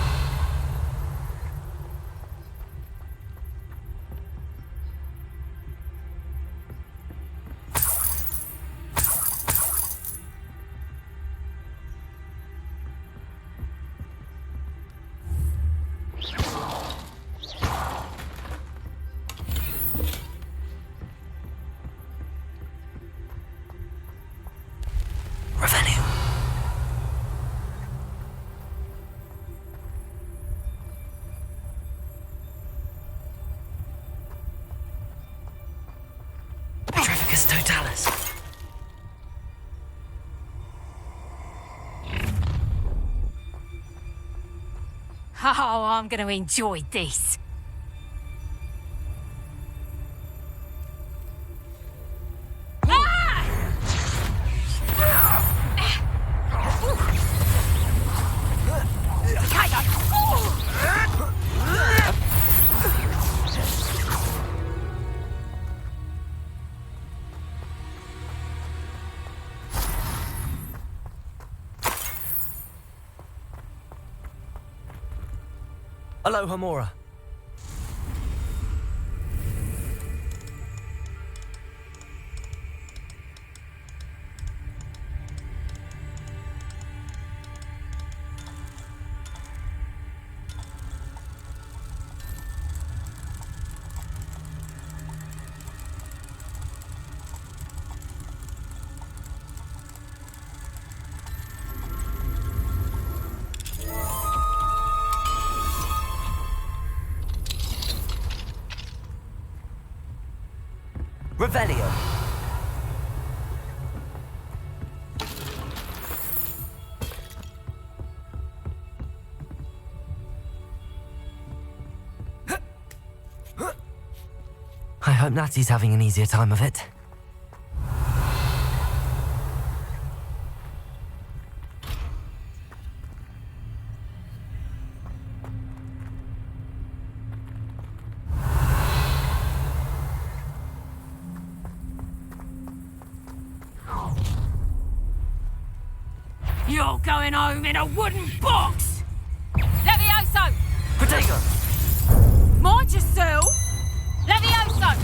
S1: Revelio. Petrifacus totalis.
S13: Oh, I'm going to enjoy this.
S1: Aloha Mora. Revelio. I hope Natty's having an easier time of it.
S13: You're going home in a wooden box! Levioso!
S1: Protego!
S13: Mind yourself! Levioso!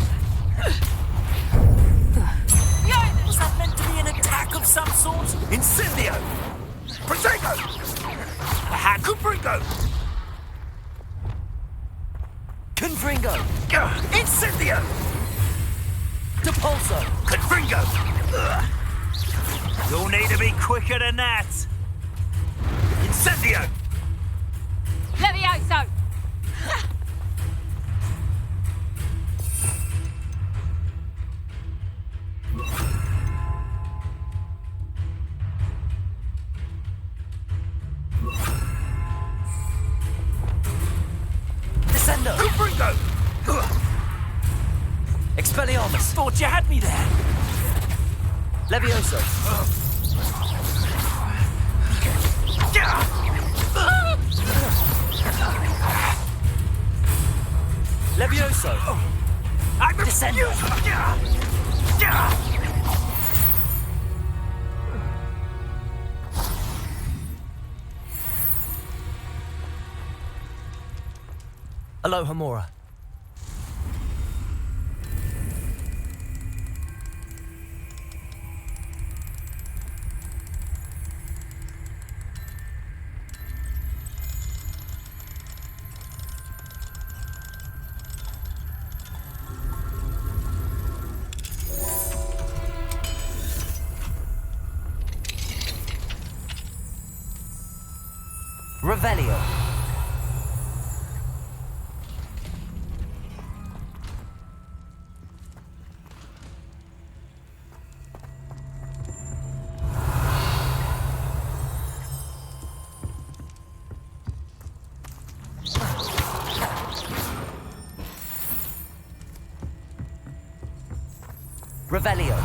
S10: Was that meant to be an attack of some sort?
S12: Incendio! Protego! Cupringo!
S1: Confringo!
S12: Incendio!
S1: Depulso!
S12: Confringo!
S10: You'll need to be quicker than that.
S12: Incendio!
S13: Levioso!
S1: Descendo!
S12: Cupringo!
S1: Expelliarmus!
S10: Thought you had me there.
S1: Levioso! Levioso! Descendo! Aloha Mora. Revelio. Revelio.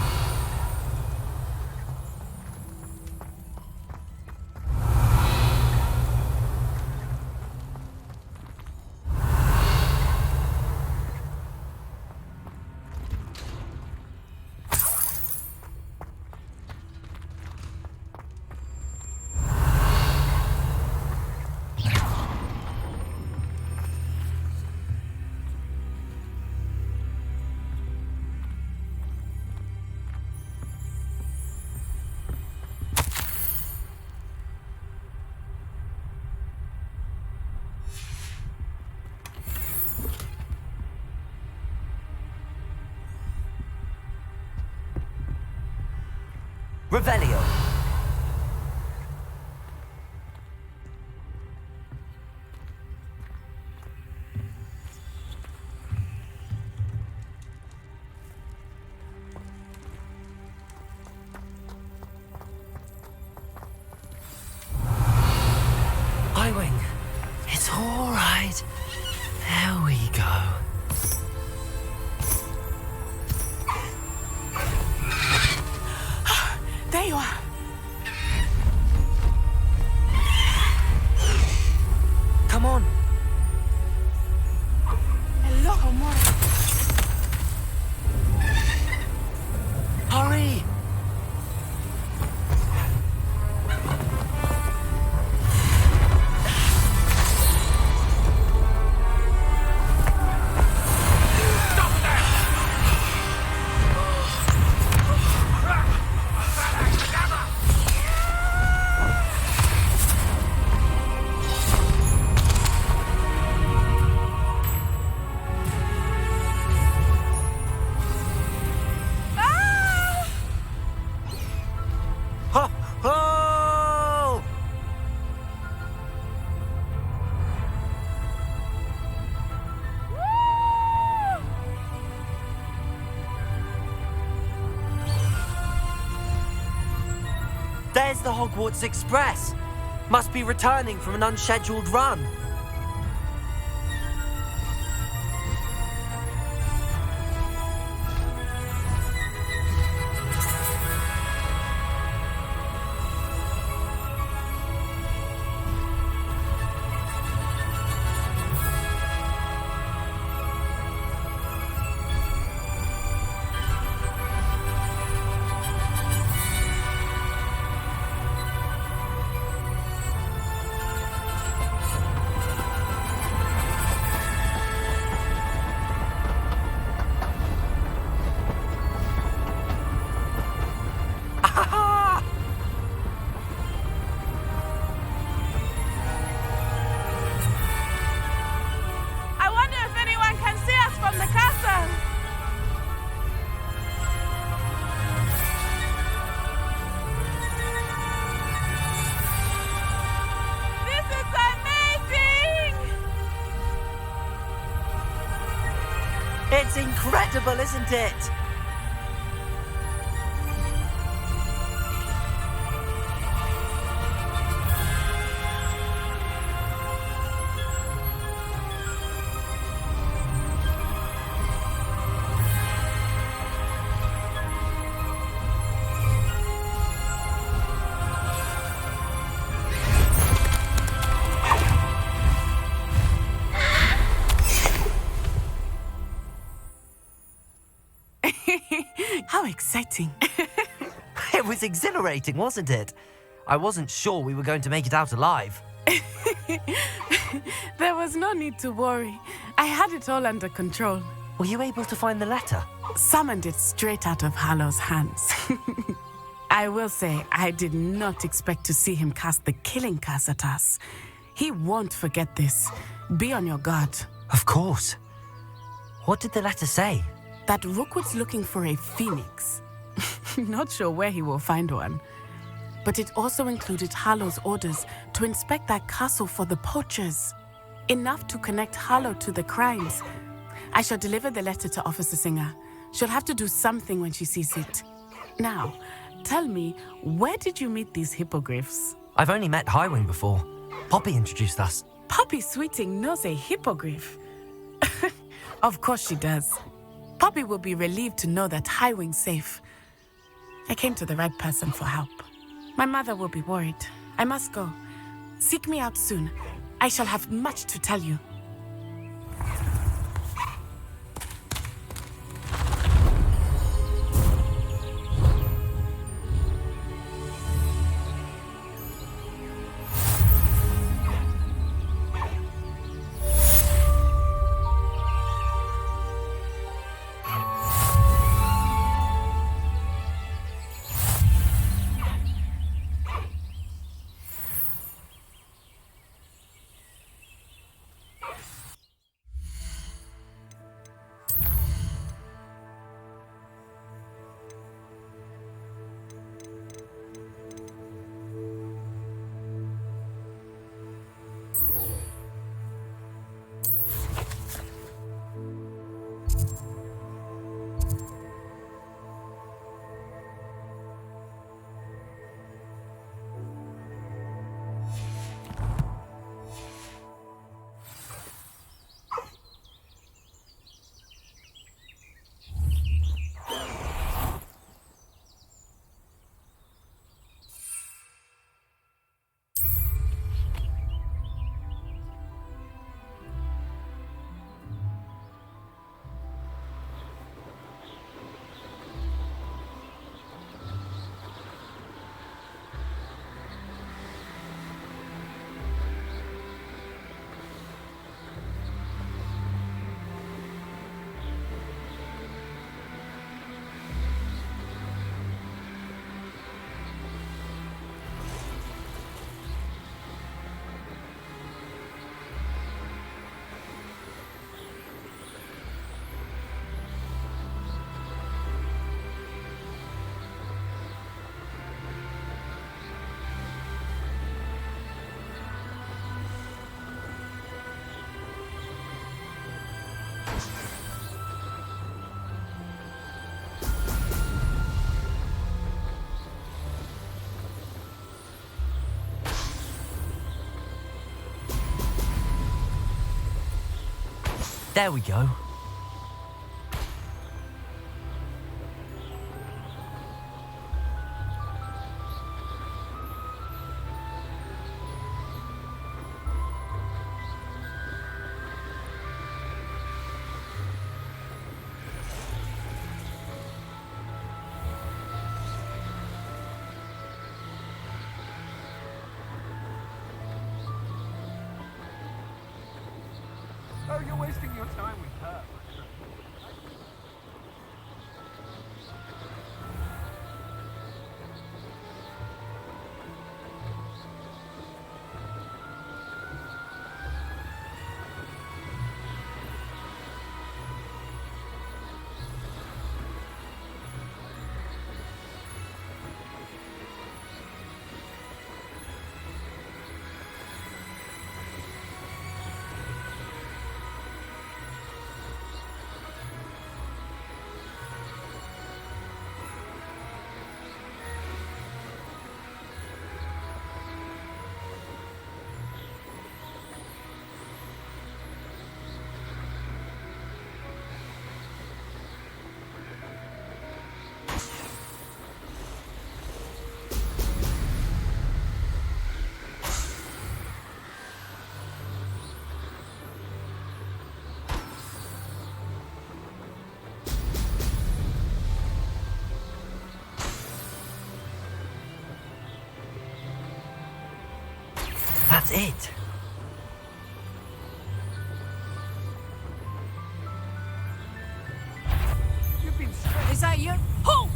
S1: Revelio. Highwing. It's all right. There we go.
S11: There you are.
S1: Come on.
S11: Hello, Mora.
S1: Hurry. There's the Hogwarts Express. Must be returning from an unscheduled run. It's incredible, isn't it?
S11: How exciting.
S1: It was exhilarating, wasn't it? I wasn't sure we were going to make it out alive.
S11: There was no need to worry. I had it all under control.
S1: Were you able to find the letter?
S11: Summoned it straight out of Hallow's hands. I will say, I did not expect to see him cast the killing curse at us. He won't forget this. Be on your guard.
S1: Of course. What did the letter say?
S11: That Rookwood's looking for a phoenix. Not sure where he will find one. But it also included Hallow's orders to inspect that castle for the poachers. Enough to connect Hallow to the crimes. I shall deliver the letter to Officer Singer. She'll have to do something when she sees it. Now, tell me, where did you meet these hippogriffs?
S1: I've only met Highwing before. Poppy introduced us.
S11: Poppy Sweeting knows a hippogriff. Of course she does. Poppy will be relieved to know that Highwing's safe. I came to the right person for help. My mother will be worried. I must go. Seek me out soon. I shall have much to tell you.
S1: There we go.
S12: Oh, you're wasting your time with her.
S1: That's it.
S13: Is that you? Ho!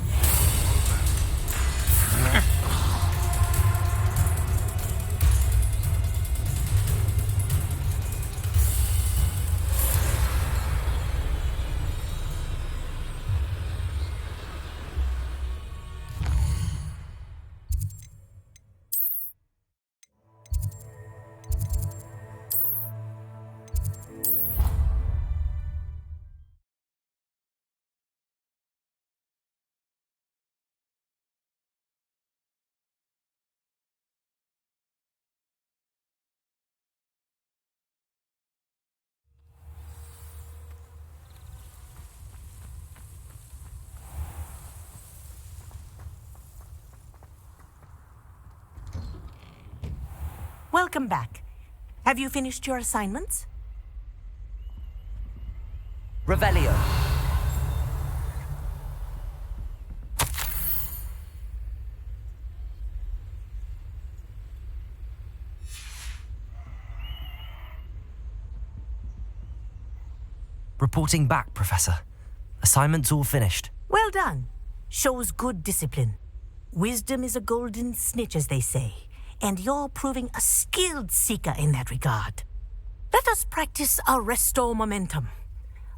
S14: Welcome back. Have you finished your assignments?
S1: Revelio. Reporting back, Professor. Assignment's all finished.
S14: Well done. Shows good discipline. Wisdom is a golden snitch, as they say, and you're proving a skilled seeker in that regard. Let us practice Arresto Momentum.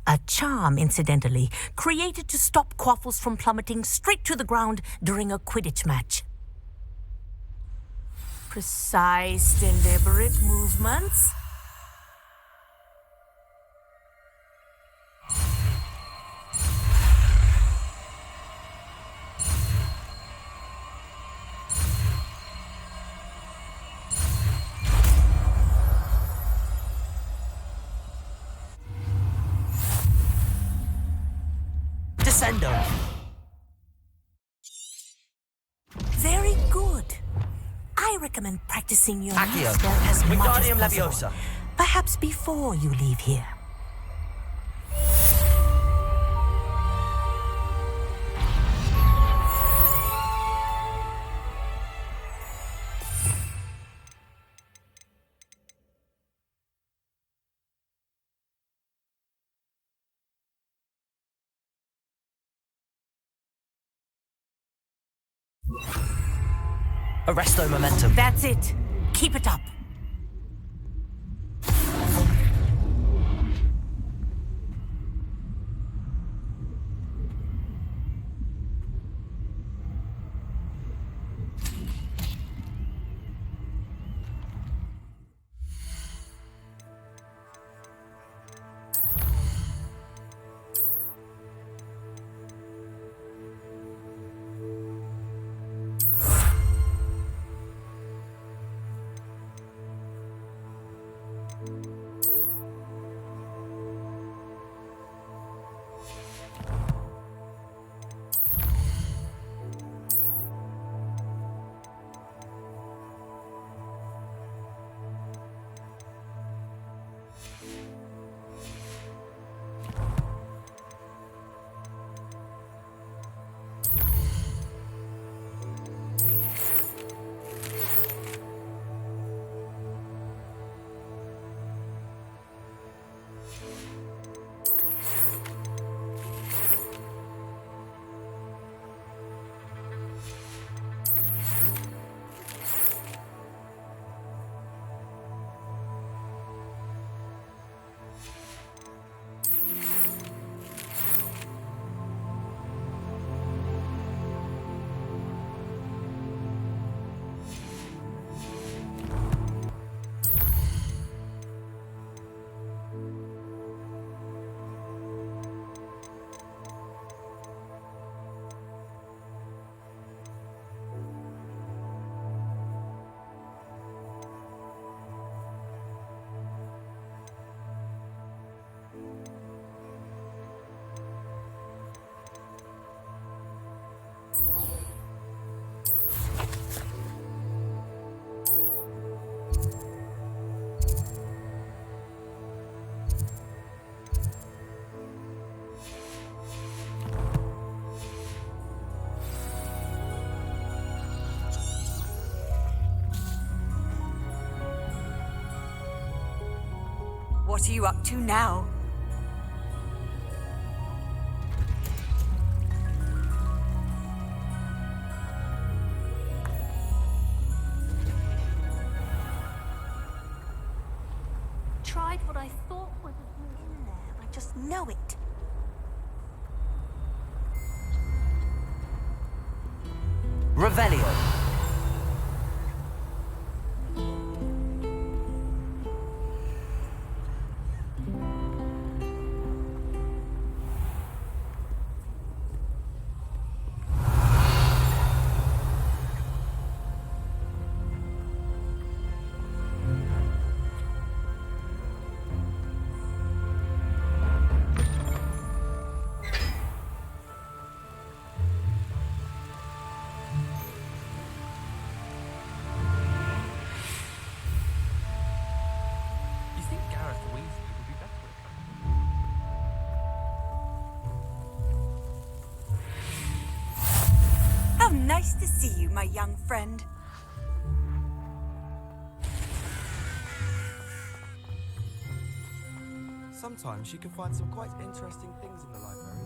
S14: A charm, incidentally, created to stop quaffles from plummeting straight to the ground during a Quidditch match. Precise, deliberate movements.
S1: Descendo.
S14: Very good. I recommend practicing your new
S1: Accio.
S14: spell as much as
S1: Wingardium
S14: possible.
S1: Leviosa.
S14: Perhaps before you leave here.
S1: Arresto Momentum.
S14: That's it. Keep it up.
S3: What are you up to now?
S14: Tried what I thought was in there. I just know it.
S1: Revelio.
S3: Nice to see you, my young friend.
S15: Sometimes you can find some quite interesting things in the library.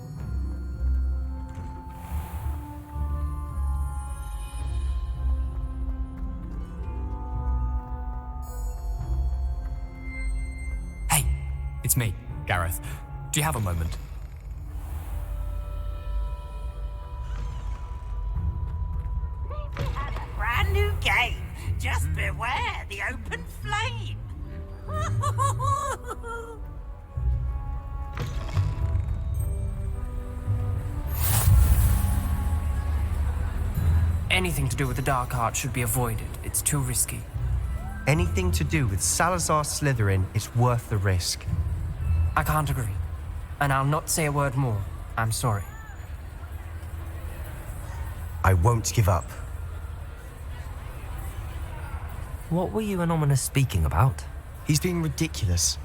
S16: Hey, it's me, Gareth. Do you have a moment?
S10: Brand new game. Just beware the open flame.
S8: Anything to do with the dark art should be avoided. It's too risky.
S2: Anything to do with Salazar Slytherin is worth the risk.
S8: I can't agree. And I'll not say a word more. I'm sorry.
S2: I won't give up.
S1: What were you and Ominous speaking about?
S2: He's being ridiculous.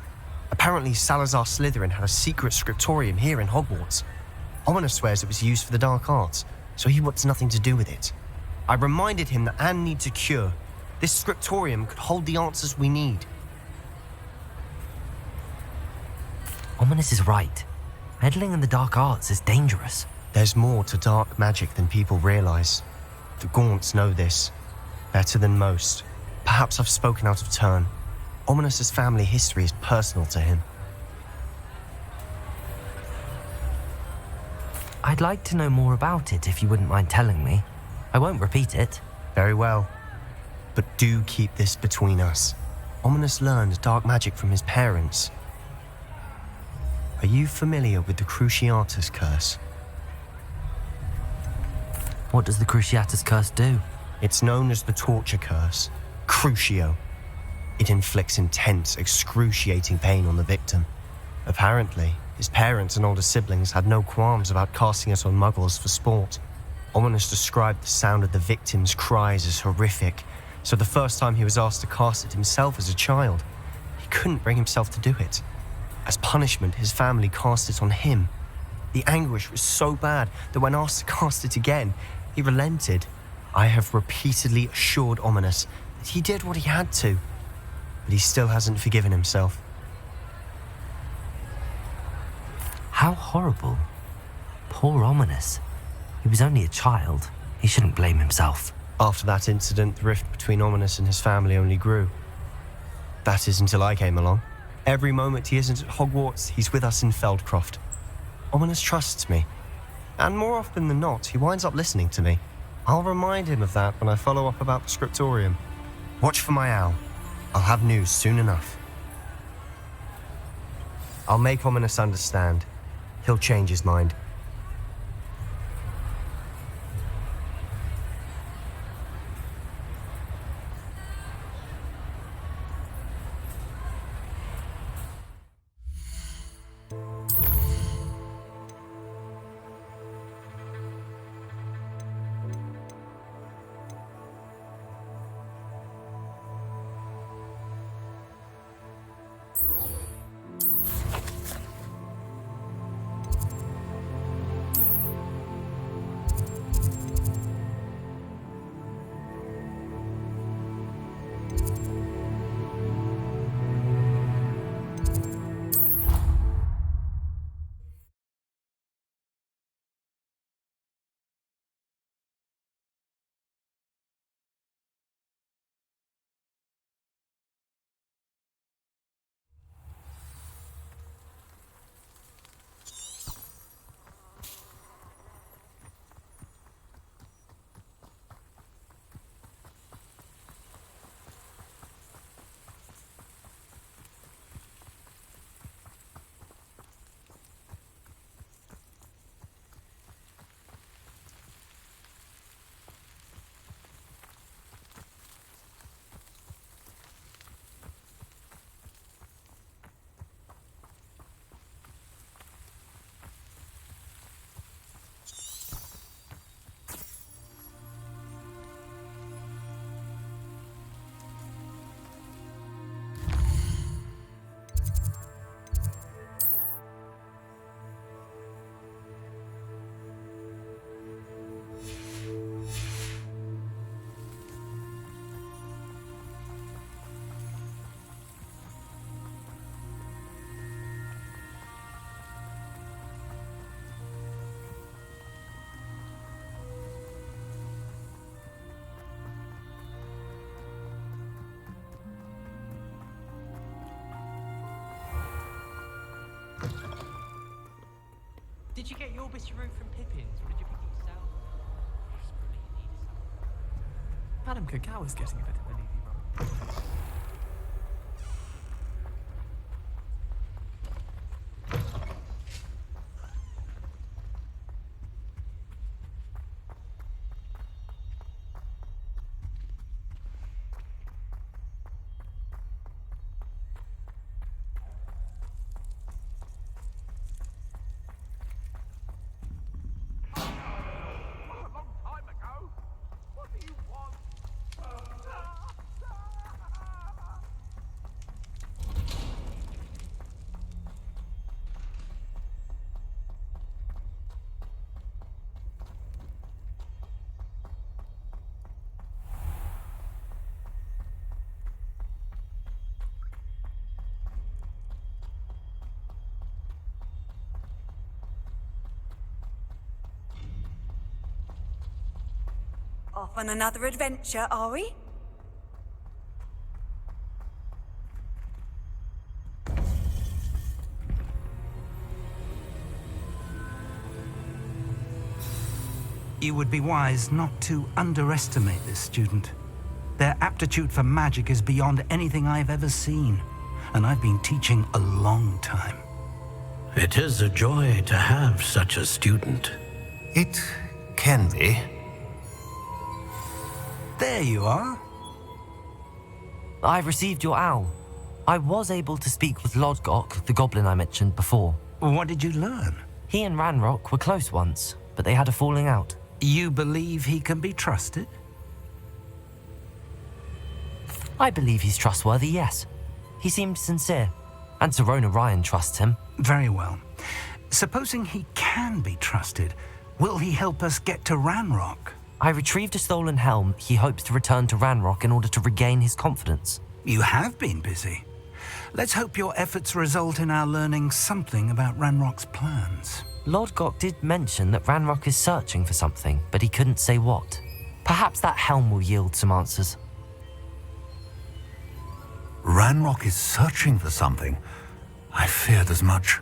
S2: Apparently, Salazar Slytherin had a secret scriptorium here in Hogwarts. Ominous swears it was used for the dark arts, so he wants nothing to do with it. I reminded him that Anne needs a cure. This scriptorium could hold the answers we need.
S1: Ominous is right. Meddling in the dark arts is dangerous.
S2: There's more to dark magic than people realize. The Gaunts know this. Better than most. Perhaps I've spoken out of turn. Ominous's family history is personal to him.
S1: I'd like to know more about it if you wouldn't mind telling me. I won't repeat it.
S2: Very well. But do keep this between us. Ominous learned dark magic from his parents. Are you familiar with the Cruciatus Curse?
S1: What does the Cruciatus Curse do?
S2: It's known as the Torture Curse. Crucio. It inflicts intense, excruciating pain on the victim. Apparently, his parents and older siblings had no qualms about casting it on muggles for sport. Ominous described the sound of the victim's cries as horrific, so the first time he was asked to cast it himself as a child, he couldn't bring himself to do it. As punishment, his family cast it on him. The anguish was so bad that when asked to cast it again, he relented. I have repeatedly assured Ominous that he did what he had to, but he still hasn't forgiven himself.
S1: How horrible. Poor Ominous. He was only a child. He shouldn't blame himself.
S2: After that incident, the rift between Ominous and his family only grew. That is until I came along. Every moment he isn't at Hogwarts, he's with us in Feldcroft. Ominous trusts me. And more often than not, he winds up listening to me. I'll remind him of that when I follow up about the scriptorium. Watch for my owl. I'll have news soon enough. I'll make Ominous understand. He'll change his mind.
S8: Did you get your bit of root from Pippin's, or did you pick it yourself? Desperately needed something. Madame Kagawa's getting a bit of an easy run.
S3: Off on another adventure, are we?
S17: You would be wise not to underestimate this student. Their aptitude for magic is beyond anything I've ever seen, and I've been teaching a long time.
S5: It is a joy to have such a student.
S17: It can be. There you are.
S1: I received your owl. I was able to speak with Lodgok, the goblin I mentioned before.
S17: What did you learn?
S1: He and Ranrock were close once, but they had a falling out.
S17: You believe he can be trusted?
S1: I believe he's trustworthy, yes. He seemed sincere, and Serona Ryan trusts him.
S17: Very well. Supposing he can be trusted, will he help us get to Ranrock?
S1: I retrieved a stolen helm he hopes to return to Ranrock in order to regain his confidence.
S17: You have been busy. Let's hope your efforts result in our learning something about Ranrock's plans.
S1: Lodgok did mention that Ranrock is searching for something, but he couldn't say what. Perhaps that helm will yield some answers.
S18: Ranrock is searching for something. I feared as much.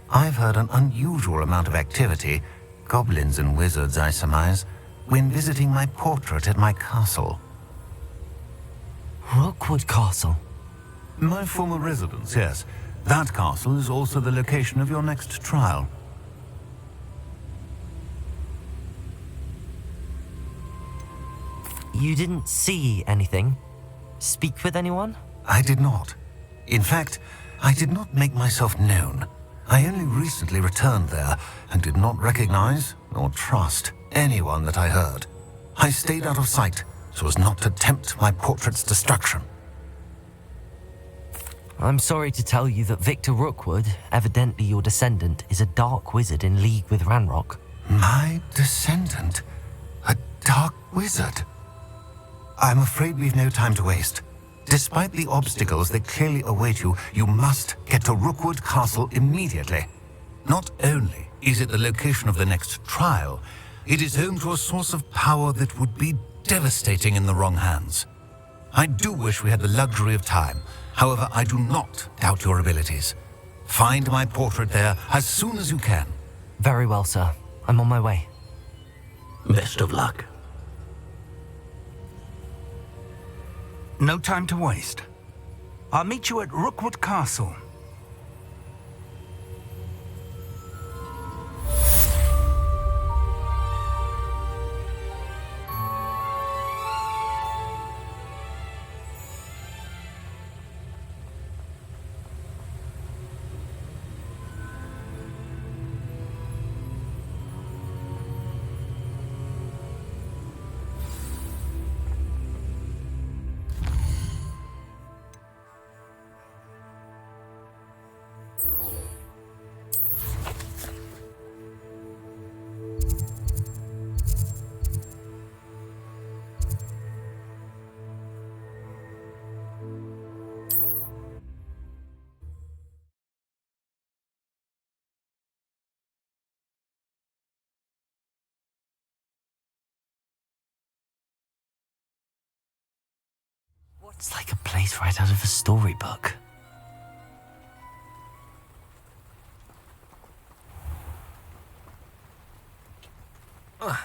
S18: I've heard an unusual amount of activity, goblins and wizards, I surmise, when visiting my portrait at my castle.
S1: Rookwood Castle?
S18: My former residence, yes. That castle is also the location of your next trial.
S1: You didn't see anything? Speak with anyone?
S18: I did not. In fact, I did not make myself known. I only recently returned there and did not recognize nor trust anyone that I heard. I stayed out of sight so as not to tempt my portrait's destruction.
S1: I'm sorry to tell you that Victor Rookwood, evidently your descendant, is a dark wizard in league with Ranrock.
S18: My descendant? A dark wizard? I'm afraid we've no time to waste. Despite the obstacles that clearly await you, you must get to Rookwood Castle immediately. Not only is it the location of the next trial, it is home to a source of power that would be devastating in the wrong hands. I do wish we had the luxury of time. However, I do not doubt your abilities. Find my portrait there as soon as you can.
S1: Very well, sir. I'm on my way.
S5: Best of luck.
S17: No time to waste. I'll meet you at Rookwood Castle.
S1: It's like a place right out of a storybook.
S19: I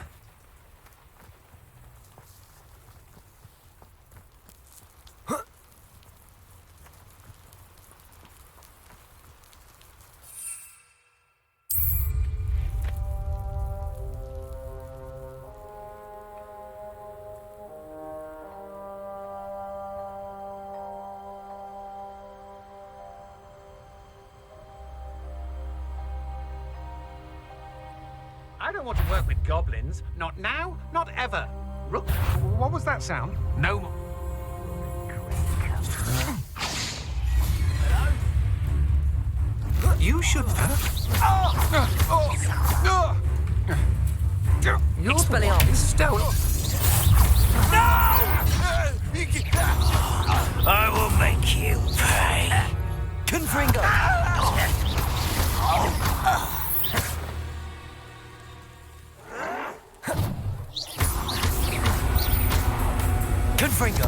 S19: don't want to work with goblins. Not now, not ever. Rook, what was that sound? No more.
S17: You should.
S19: Expelliarmus.
S17: Stone.
S10: I will make you pay.
S1: Confringo! Confringo!